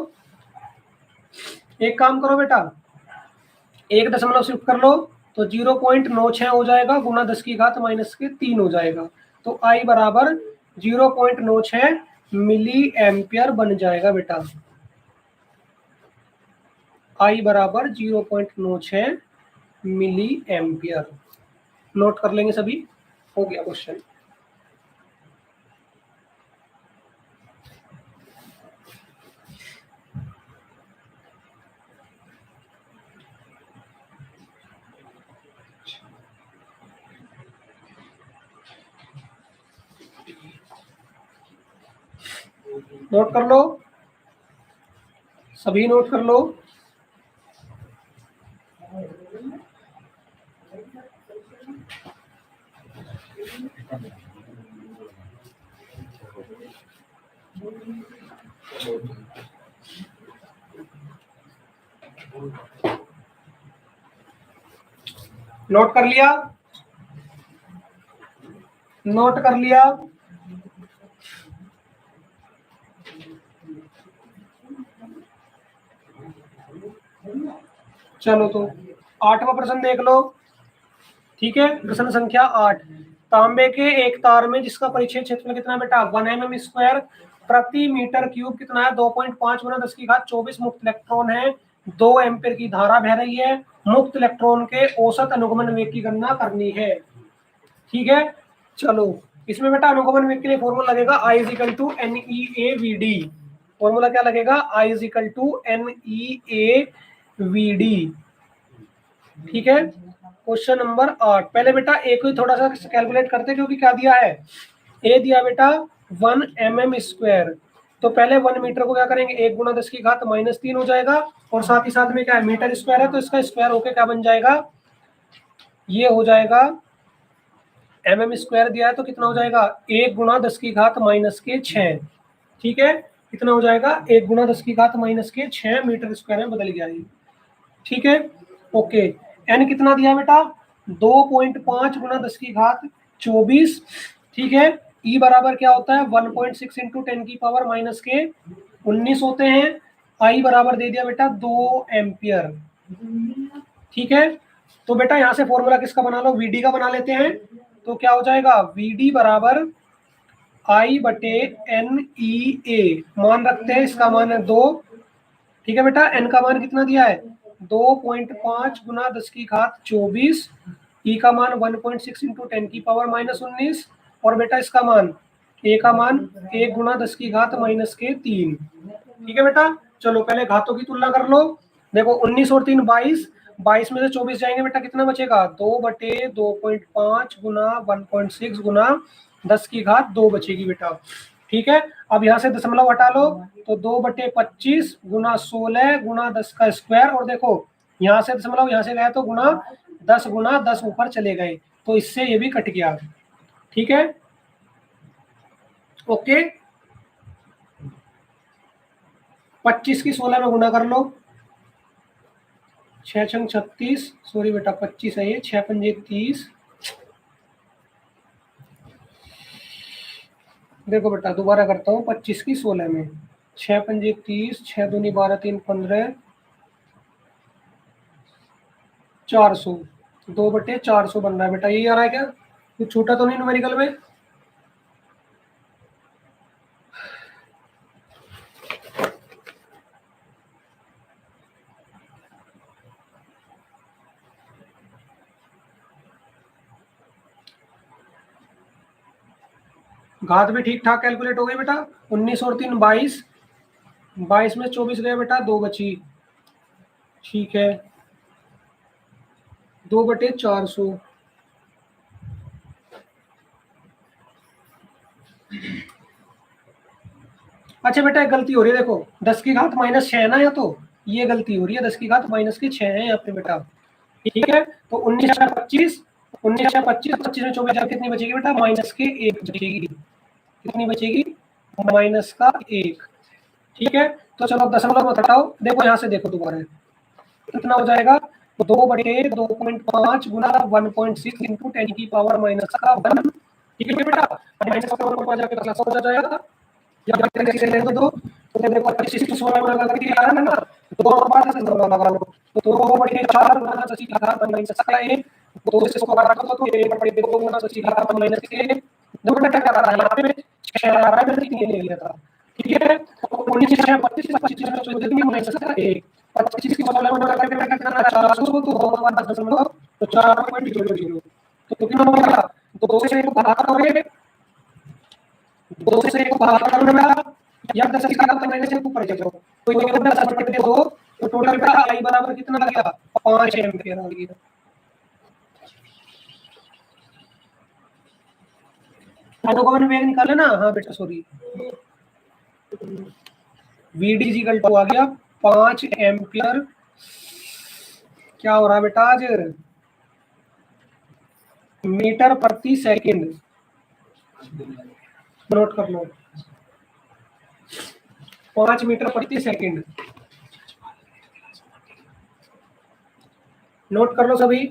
बेटा, 1 दशमलव शिफ्ट कर लो तो 0.96 हो जाएगा, गुना 10 की घात माइनस के 3 हो जाएगा। तो I बराबर 0.96 मिली एम्पियर बन जाएगा बेटा। I बराबर 0.96 मिली एम्पियर। नोट कर लेंगे सभी, हो गया क्वेश्चन। नोट कर लो, सभी नोट कर लो। नोट कर लिया, नोट कर लिया। चलो तो 8वां प्रश्न देख लो। ठीक है, प्रश्न संख्या 8, तांबे के एक तार में जिसका परिक्षेप क्षेत्रफल कितना है बेटा, 1 mm स्क्वायर प्रति मीटर क्यूब कितना है, 2.5 गुना 10 की घात 24 मुक्त इलेक्ट्रॉन है, 2 एम्पीयर की धारा बह रही है, मुक्त इलेक्ट्रॉन के औसत अनुगमन वेग की गणना करनी है। ठीक है, चलो इसमें बेटा अनुगमन वेग के लिए फॉर्मूला लगेगा I is equal to NEAVD। Formula क्या लगेगा, I is equal to NEAVD। ठीक है, क्वेश्चन नंबर 8। पहले बेटा ए को थोड़ा सा कैलकुलेट करते हैं, क्योंकि क्या दिया है, ए दिया बेटा 1 mm स्क्वायर। तो पहले 1 मीटर को क्या करेंगे, 1 गुना 10 की घात माइनस 3 हो जाएगा, और साथ ही साथ में क्या है, मीटर स्क्वायर है तो इसका स्क्वायर होके क्या बन जाएगा, ये हो जाएगा mm स्क्वायर दिया है तो कितना हो जाएगा, 1 गुना 10 की घात माइनस के 6। ठीक है, कितना हो जाएगा, 1 गुना 10 की घात माइनस के 6 मीटर स्क्वायर में बदल गया ये। ठीक है, ओके, एन कितना दिया बेटा, 2.5 गुना 10 की घात 24। ठीक है, ई बराबर क्या होता है, 1.6 इंटू 10 की पावर माइनस के 19 होते हैं। आई बराबर दे दिया बेटा 2 एम्पियर। ठीक है, तो बेटा यहाँ से फॉर्मूला किसका बना लो, वीडी का बना लेते हैं। तो क्या हो जाएगा, वीडी बराबर आई बटे एन ई ए, मान रखते हैं इसका मान है 2। ठीक है बेटा, एन का मान कितना दिया है, 2.5 गुना 10 की घात 24, ई का मान 1.6 इंटू 10 की पावर माइनस 19, और बेटा इसका मान ए का मान 1 गुना 10 की घात माइनस के 3। ठीक है बेटा, चलो पहले घातों की तुलना कर लो। देखो 19 और 3 22, 22 में से 24 जाएंगे बेटा, कितना बचेगा, 2 बटे 2.5 गुना 1.6 गुना 10 की घात 2 बचेगी बेटा। ठीक है, अब यहाँ से दशमलव हटा लो तो 2 बटे 25 गुना 16 गुना 10 का स्क्वायर, और देखो यहाँ से दशमलव यहाँ से गए तो गुना 10 ऊपर चले गए, तो इससे ये भी कट गया। ठीक है, ओके, 25 की 16 में गुना कर लो, 6 छंग 36, सॉरी बेटा 25 है ये, 6 पंजे 30, देखो बेटा दोबारा करता हूँ, 25 की 16 में, 6 पंजे 30, 6 दूनी 12, 3 15, 400, 2/400 बन रहा है बेटा। यही आ रहा है क्या? कुछ छूटा तो नहीं न्यूमेरिकल में? घात भी ठीक ठाक कैलकुलेट हो गई बेटा। 19 और 3 22, 22 में 24 गए बेटा, 2 बची। ठीक है, 2/400। अच्छा बेटा एक गलती हो रही है, देखो 10 की घात -6 है ना, या तो ये गलती हो रही है, 10 की घात -6 है यहाँ पे बेटा। ठीक है, तो 19 6 25, 19 6 25, 25 में 24 कितनी बचेगी बेटा? -1 बचेगी। कितनी बचेगी? -1। ठीक है, तो चलो दशमलव मत हटाओ, देखो यहाँ से देखो दोबारा कितना हो जाएगा, 2/2.5 गुना 1.6 इंटू 10 की पावर -1। ठीक है बेटा, माइनस का 1 जाके प्लस हो जाएगा, या फिर इसे ले दो, तो देखो 25 की 16 में लगा के आ रहा है ना, तो 2 बार से लगा लो, तो 2/4 गुना 10 की घात -1, 2 से इसको काटो तो 1/2 गुना 10 की घात -1, दो बेटा क्या आ रहा है यहाँ पे 6 आ रहा है, मैंने 3 ले लिया था। ठीक है, तो 19 6 25, 25 में 14 की -1, 25 की 16 में लगा के बेटा कितना 400, तो 2 बार 10 दशमलव, तो 4.00, तो कितना हो गया? 2 से 1 भाग करोगे, 2 से 1 भाग करोगे बेटा, या 10 की घात -1 ऊपर जाओ, तो ये होगा 10/2, तो टोटल बेटा आई बराबर कितना आ गया? 5 एम्पियर आ गया। अनुगमन वेग निकाले ना, हाँ बेटा सॉरी, VD इक्वल टू आ गया 5 एम्पियर। क्या हो रहा है बेटा आज? मीटर प्रति सेकंड, नोट कर लो, 5 मीटर प्रति सेकंड, नोट कर लो सभी।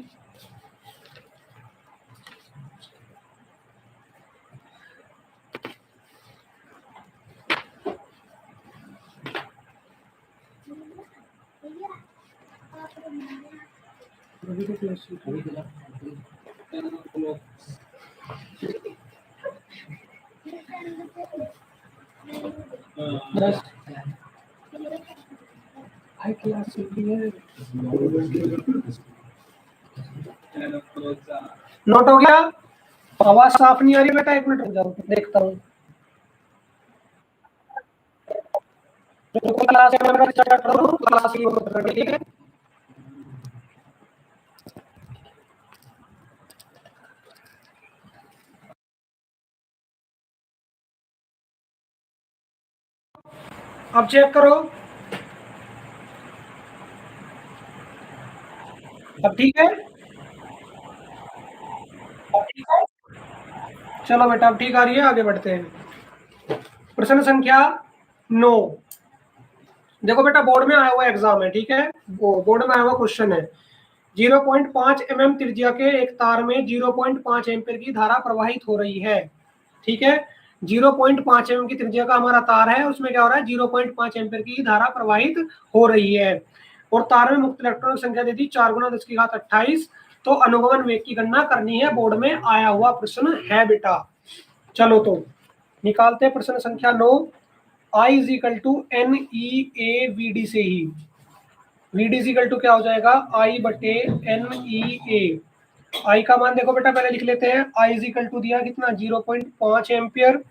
बस हाई क्लास है, नोट हो गया? आवाज साफ नहीं आ रही बेटा, 1 मिनट रुक जाओ, देखता हूँ। क्लास स्टार्ट करो, क्लास की मत करो, ठीक है। अब चेक करो, अब ठीक है, अब ठीक है। चलो बेटा अब ठीक आ रही है, आगे बढ़ते हैं। प्रश्न संख्या 9, देखो बेटा बोर्ड में आया हुआ एग्जाम है, ठीक है, वो बोर्ड में आया हुआ क्वेश्चन है। 0.5 mm त्रिज्या के एक तार में 0.5 एम्पीयर की धारा प्रवाहित हो रही है। ठीक है, 0.5 mm की त्रिज्या का हमारा तार है, उसमें क्या हो रहा है? 0.5 एम्पीयर की धारा प्रवाहित हो रही है, और तार में मुक्त इलेक्ट्रॉन की संख्या दे दी 4 गुना 10 की घात 28। तो अनुगमन वेग की गणना करनी है, बोर्ड में आया हुआ प्रश्न है बेटा। चलो तो निकालते हैं प्रश्न संख्या 9। I is equal to NEA/VD से ही, VD इज इक्वल टू क्या हो जाएगा? I/NEA। I का मान देखो बेटा पहले लिख लेते हैं, I इज इक्वल टू दिया कितना? 0.5 एम्पियर।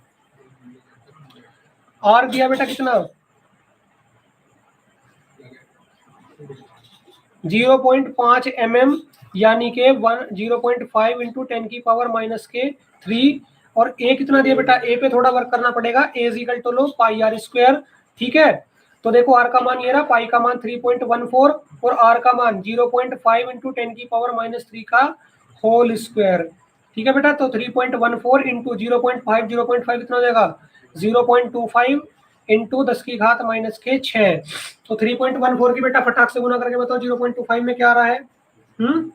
R दिया बेटा कितना? 0.5 mm, यानी के 0.5 इंटू 10 की पावर -3। और A कितना दिया बेटा? A पे थोड़ा वर्क करना पड़ेगा, A इज इक्वल टू लो पाई आर स्क्वायर। ठीक है, तो देखो R का मान ये रहा, पाई का मान 3.14 और R का मान 0.5 इंटू 10 की पावर -3 का होल स्क्वायर। ठीक है बेटा, तो 3.14 इंटू 0.5, 0.5 कितना हो जाएगा? 0.25 इंटू 10 की घात -6। तो 3.14 की बेटा फटाक से गुना करके बताओ 0.25 में क्या आ रहा है? हम्म,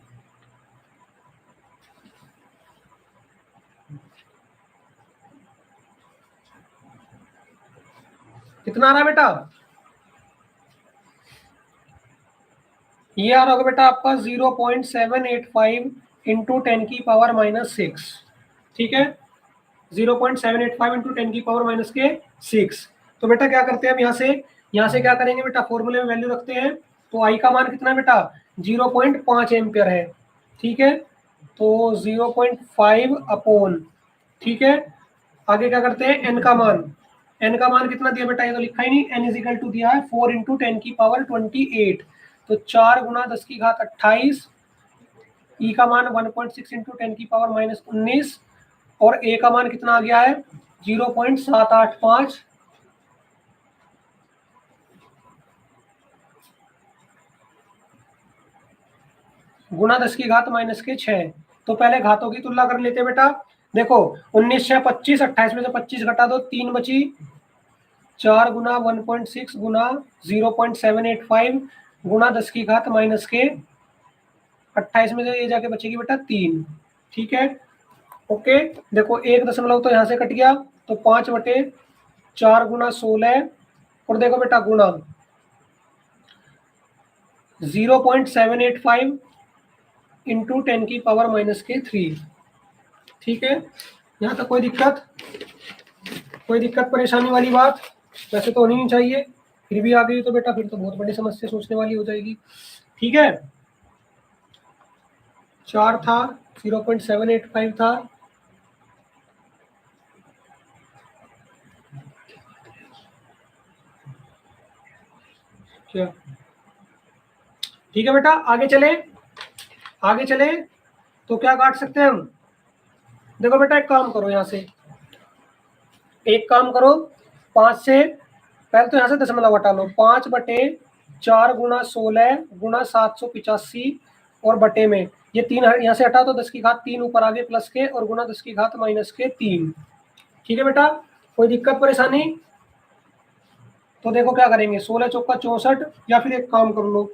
कितना आ रहा है बेटा? ये आ रहा होगा बेटा आपका 0.785 इंटू 10⁻⁻6। ठीक है, 0.785 इंटू 10⁻⁻6। तो बेटा क्या करते हैं हम यहाँ से क्या करेंगे बेटा, फॉर्मूले में वैल्यू रखते हैं। तो आई का मान कितना है बेटा? 0.5 एम्पियर है। ठीक है, तो 0.5 अपॉन, ठीक है, आगे क्या करते हैं, एन का मान। एन का मान कितना दिया बेटा? ये तो लिखा ही नहीं। एन इज इक्वल टू दिया है 4 इंटू 10⁻28। तो 4 गुना 10⁻28। ई का मान 1.6 इंटू 10⁻⁻19। और ए का मान कितना आ गया है? 0.785 गुना 10⁻⁻6। तो पहले घातों की तुलना कर लेते हैं बेटा। देखो 19 6 25, 28 में से 25 घटा दो, 3 बची। 4 गुना 1.6 गुना 0.785 गुना 10⁻⁻28 में से ये जाके बचेगी बेटा 3। ठीक है, ओके। देखो 1 दशमलव तो यहाँ से कट गया, तो 5/4 गुना 16। और देखो बेटा गुना 0.785 इंटू 10⁻⁻3। ठीक है, यहाँ तक कोई दिक्कत परेशानी वाली बात वैसे तो होनी नहीं चाहिए। फिर भी आ गई तो बेटा फिर तो बहुत बड़ी समस्या सोचने वाली हो जाएगी। ठीक है, 4 था, 0.785 था, क्या? ठीक है बेटा, आगे चले तो क्या काट सकते हैं हम? देखो बेटा एक काम करो, यहाँ से एक काम करो, 5 से पहले तो यहाँ से दशमलव हटा लो। 5/4 गुना 16 गुना 785 और बटे में ये 3 यहाँ से हटा तो 10⁻3 ऊपर आगे प्लस के और गुना 10⁻⁻3। ठीक है बेटा, कोई दिक्कत परेशानी? तो देखो क्या करेंगे, 16 चौका 64, या फिर एक काम कर लो,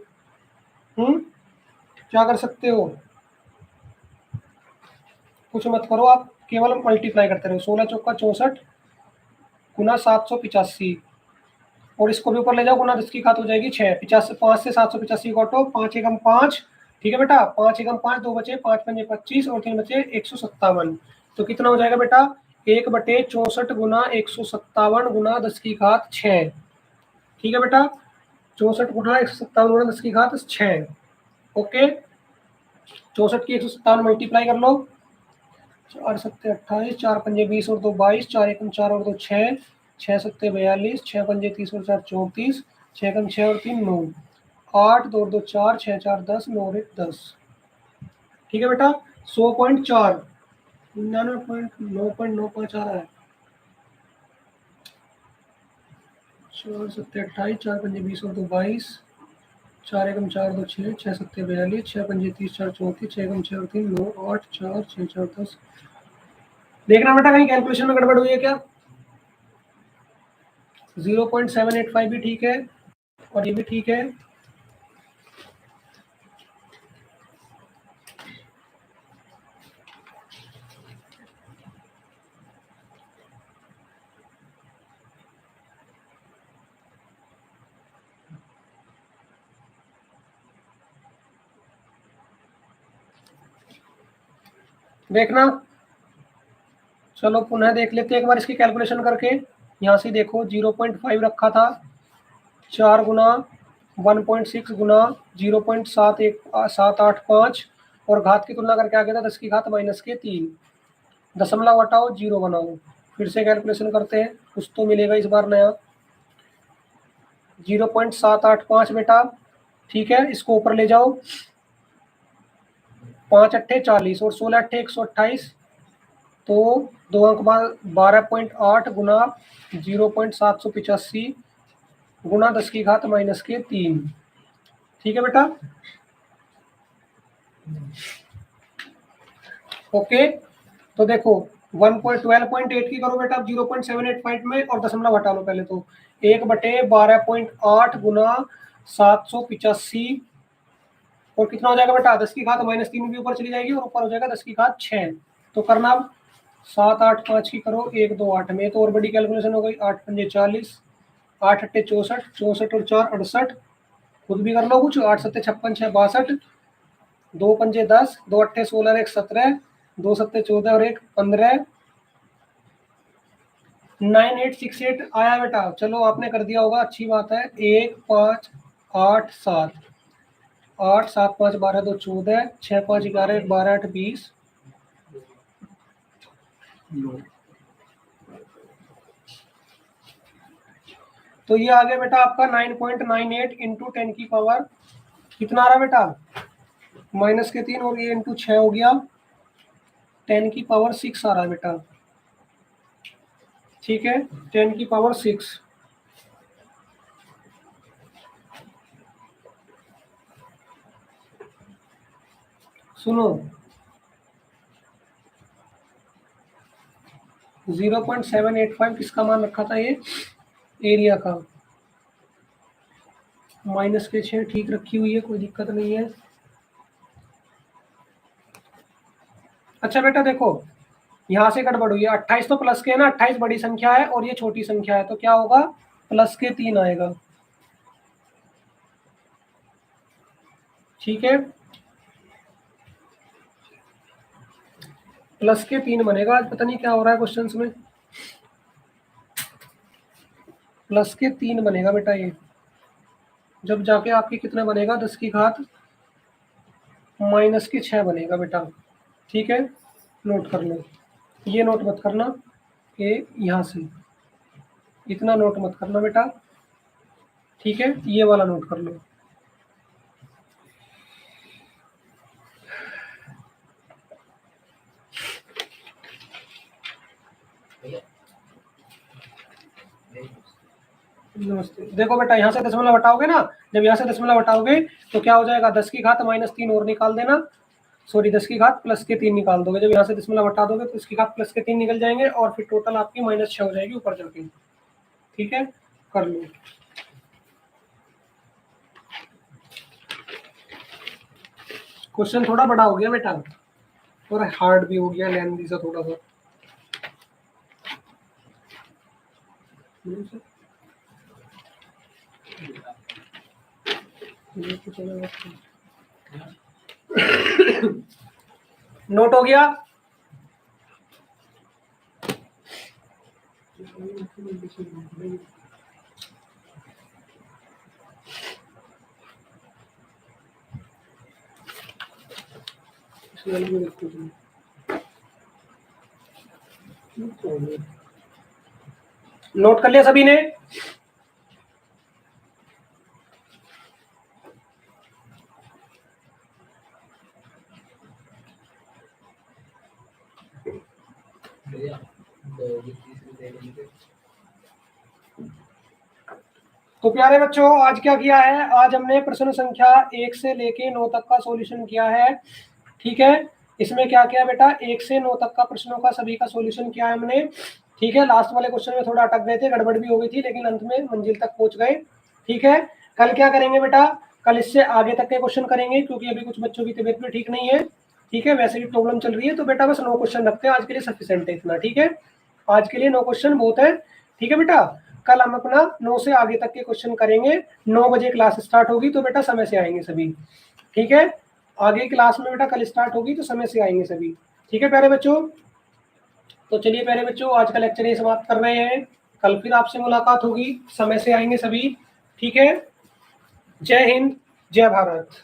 क्या कर सकते हो, कुछ मत करो आप, केवल मल्टीप्लाई करते रहो। 16 चौका 64 गुना 785 और इसको भी ऊपर ले जाओ, गुना 10⁻⁻ हो जाएगी 6। 5 से 785 काटो, 5 एकम 5। ठीक है बेटा, 5 एकम 5, 2 बचे, 5 पंजे 25 और 3 बचे 157। तो कितना हो जाएगा बेटा? 1/64 गुना 157 गुना 10⁻6। ठीक है बेटा, 64 गुना 157 गुना 10⁻6। ओके, 64 की 157 मल्टीप्लाई कर लो। 4 सत्ते 28, 4 पंजे 20 और 2 22, 4 एकम 4 और 2 6, 6 सत्ते 42, 6 पंजे 30 और 4 34, 6 एकम 6 और 3 9, 8 2 और 2 4, 6 4 10, 9 और 1 10। ठीक है बेटा, 100.4 99.995 आ रहा है। 4 सत्ते 28, 4 पंजे 20 और 2 22, 4 एकम 4 2 6, 6 सत्ते 42, 6 पंजे 30 4 34, 6 एकम 6 और 3 9, 8 4 6 4 10। देखना बेटा कहीं कैलकुलेशन में गड़बड़ हुई है क्या? 0.785 भी ठीक है और ये भी ठीक है। देखना, चलो पुनः देख लेते हैं एक बार इसकी कैलकुलेशन करके। यहाँ से देखो 0.5 रखा था, 4 गुना 1.6 गुना 0.785 और घात की तुलना करके आ गया था 10⁻⁻3। दशमलव हटाओ, 0 बनाओ, फिर से कैलकुलेशन करते हैं, कुछ तो मिलेगा इस बार नया। 0.785 बेटा, ठीक है, इसको ऊपर ले जाओ। 5 अट्ठे 40 और 16 अट्ठे 128, तो 2 अंक बाद 12.8 गुना 0.785 गुना 10⁻⁻3। ठीक है बेटा, ओके। तो देखो 12.8 की करो बेटा 0.785 में और दशमलव हटा लो पहले तो। 1/12.8 गुना 785 और कितना हो जाएगा बेटा? 10⁻⁻3 भी ऊपर चली जाएगी और ऊपर हो जाएगा 10⁻6। तो करना अब 7 8 5 की करो, 1 2 8 में, तो और बड़ी कैलकुलेशन हो गई। 8 पंजे 40, 8 अट्टे 64, 64 और 4 68, खुद भी कर लो कुछ। 8 सत्ते 56, 6 62, 2 पंजे 10, 2 अट्ठे 16 और 1 17, 2 सत्ते 14 और 1 15, 9868 आया बेटा। चलो आपने कर दिया होगा, अच्छी बात है। 1 5 8 7, 8 7 5 12 2 14, 6 5 11 1 12 8 20। तो ये आ गया बेटा आपका 9.98 इंटू 10 की पावर कितना आ रहा बेटा, -3, और ये इंटू 6 हो गया, 10 की पावर 6 आ रहा है बेटा। ठीक है, 10 की पावर 6। सुनो, 0.785 किसका मान रखा था ये, एरिया का। -6 ठीक रखी हुई है, कोई दिक्कत नहीं है। अच्छा बेटा देखो, यहाँ से गड़बड़ हुई है। 28 तो प्लस के है ना, 28 बड़ी संख्या है और ये छोटी संख्या है, तो क्या होगा, प्लस के 3 आएगा। ठीक है, प्लस के 3 बनेगा। आज पता नहीं क्या हो रहा है क्वेश्चंस में, प्लस के 3 बनेगा बेटा ये। जब जाके आपकी कितना बनेगा, 10 की घात -6 बनेगा बेटा। ठीक है, नोट कर लो। ये नोट मत करना, ये यहाँ से इतना नोट मत करना बेटा। ठीक है, ये वाला नोट कर लो। नमस्ते। देखो बेटा, यहाँ से दशमलव हटाओगे ना, जब यहाँ से दशमलव हटाओगे तो क्या हो जाएगा, 10 की घात -3 और निकाल देना, सॉरी 10 की घात प्लस के 3 निकाल दोगे। जब यहाँ से दशमलव हटा दोगे तो इसकी घात प्लस के 3 निकल जाएंगे और फिर टोटल आपकी -6 हो जाएगी ऊपर जाके। ठीक है, कर लो। क्वेश्चन थोड़ा बड़ा हो गया बेटा और हार्ड भी हो गया, लेंथी सा थोड़ा सा। नोट हो गया। नोट कर लिया सभी ने। तो प्यारे बच्चों, आज क्या किया है, आज हमने प्रश्न संख्या 1 से लेके 9 तक का सॉल्यूशन किया है। ठीक है, इसमें क्या किया बेटा, 1 से 9 तक का प्रश्नों का सभी का सॉल्यूशन किया है हमने। ठीक है, लास्ट वाले क्वेश्चन में थोड़ा अटक गए थे, गड़बड़ भी हो गई थी, लेकिन अंत में मंजिल तक पहुंच गए। ठीक है, कल क्या करेंगे बेटा, कल इससे आगे तक के क्वेश्चन करेंगे, क्योंकि अभी कुछ बच्चों की तबीयत भी ठीक नहीं है। ठीक है, वैसे भी प्रॉब्लम चल रही है, तो बेटा बस 9 क्वेश्चन रखते हैं आज के लिए, सफिशिएंट है इतना। ठीक है, आज के लिए 9 क्वेश्चन बहुत है। ठीक है बेटा, कल हम अपना 9 से आगे तक के क्वेश्चन करेंगे। 9 बजे क्लास स्टार्ट होगी, तो बेटा समय से आएंगे सभी। ठीक है, आगे क्लास में बेटा कल स्टार्ट होगी तो समय से आएंगे सभी। ठीक है प्यारे बच्चों, तो चलिए प्यारे बच्चों, आज का लेक्चर ये समाप्त कर रहे हैं। कल फिर आपसे मुलाकात होगी, समय से आएंगे सभी। ठीक है, जय हिंद, जय भारत।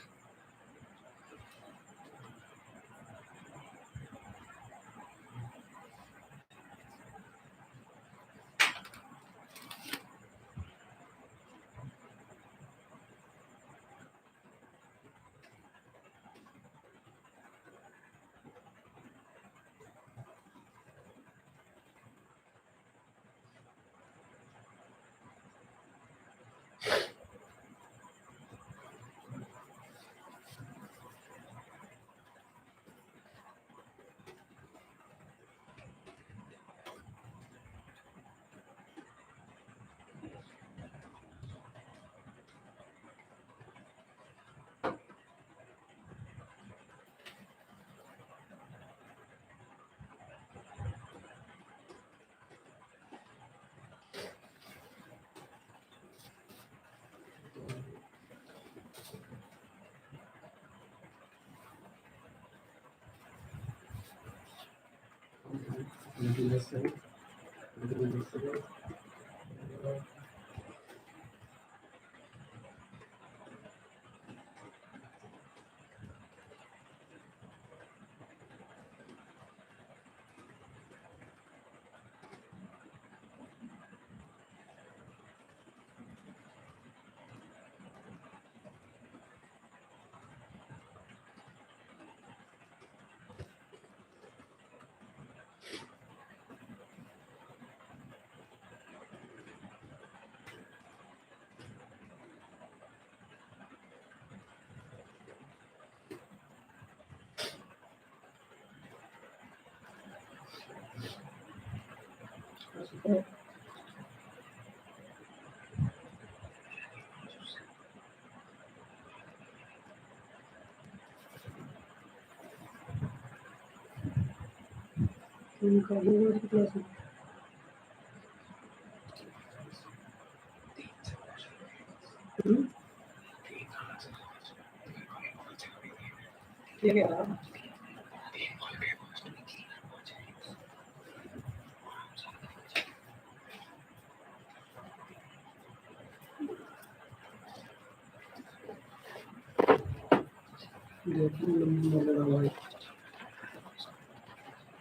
ठीक है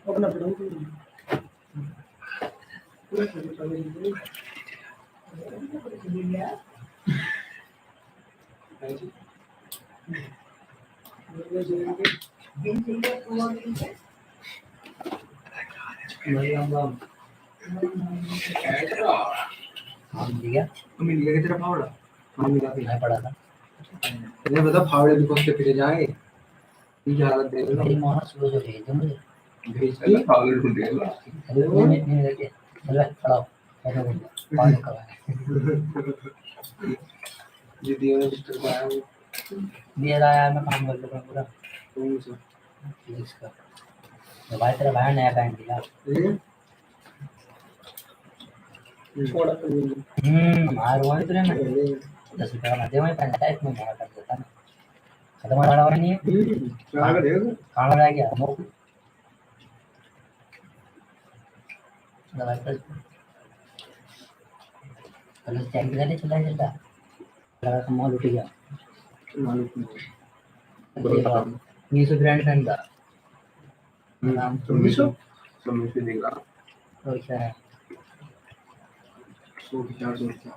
अपना मिल गया तेरा फावड़ा मिला के मैं पढ़ा था नहीं बता फावड़े भी कौन से फिरे जाए ये हालत देख लो मेरी माँ सुबह जो भेज दो मुझे भेज दी फावड़े ढूंढ लो नहीं लेके चलो पढ़ाओ ऐसा बोल पानी करवा ये दिया रजिस्टर का है वो दिया रहा मैं काम कर लूँगा पूरा कौन सा फिजिक्स का तो भाई तेरा भाई नया पैंट दिया ये छोड़ा मार वही तुरे ना 10 रुपया ना दे वही पैंट टाइप में मार कर देता ना खत्म वाला वाला नहीं है क्या कर देखो खाना रह गया मोक दवाई कर कल चेक करने चला लगा का मॉल उठ गया मालूम नीसो ब्रांड फैन था नाम समझ के देगा और क्या है 100 की 400 की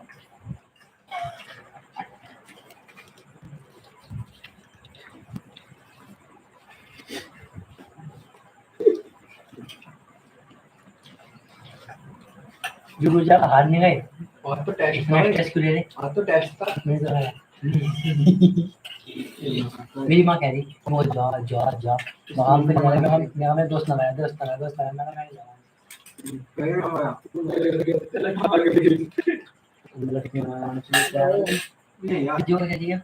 जो गुजा का हार नहीं गए और तो टेस्ट इतना टेस्ट क्यों ले रहे आज तो टेस्ट था मैं तो आया मेरी माँ कह रही वो जा जा जा वहाँ पे मेरा दोस्त ना मैं नहीं जाऊँगा कहीं ना आया नहीं यार जो क्या दिया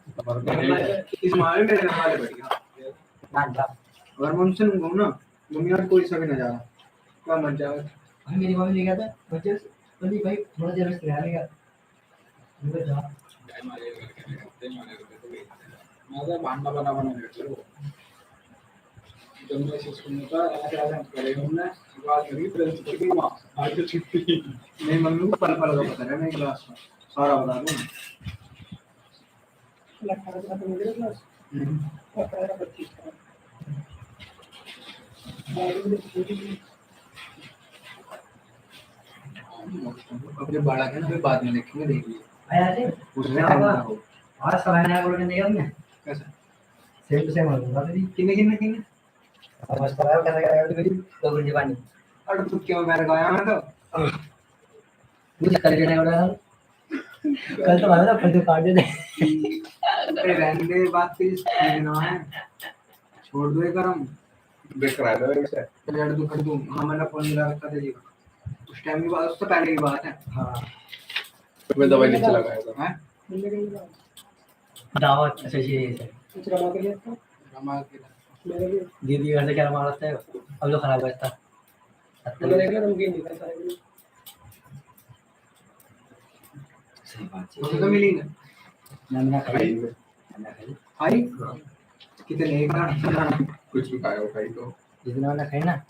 इस मामले में रहने वाले बढ़िया ना जा अगर मैं उनसे घूम ना मम्मी और कोई सभी ना जा क्या मन जाए मेरी मम्मी ले गया था बच्चे बोली भाई थोड़ा देर से रह लेगा मैं जा माझा भांडा बना भेटलो जब मैं स्कूल में था आज हम करे हमने बात करी प्रिंसिपल की मां आज तो छुट्टी नहीं मम्मी को पल पल का पता है मैं क्लास में सारा बता दूं अपने बाड़ा के ना फिर बाद में देखेंगे देख लीजिए आया थे उसमें आना हो आज सवाल नया बोल के दिया हमने कैसा सेम टू सेम हो गया तेरी किन्ने बस कराओ कैसा कराओ तो करी तो गुंजे पानी अरे तू क्यों मेरे गाया में तो मुझे कल देने वाला कल तो मारा कल तो काट दे अरे रहने दे बात की ना है छोड़ दो ये करम बेकार है वैसे लड़ दूं कर दूं हाँ मैंने फोन मिला रखा था जी उस टाइम की बात उससे पहले की बात है हाँ मैं दवाई नीचे लगाया था हैं दावत अच्छा ये रमा के लिए था रमा के मेरे लिए दीदी घर से क्या मारता है अब तो खराब रहता मेरे लिए नमकीन नहीं था सारे सही बात उसे तो मिली ना नमना खाई आई कितने एक ना कुछ भी खाया हो खाई तो जितना ना खाई ना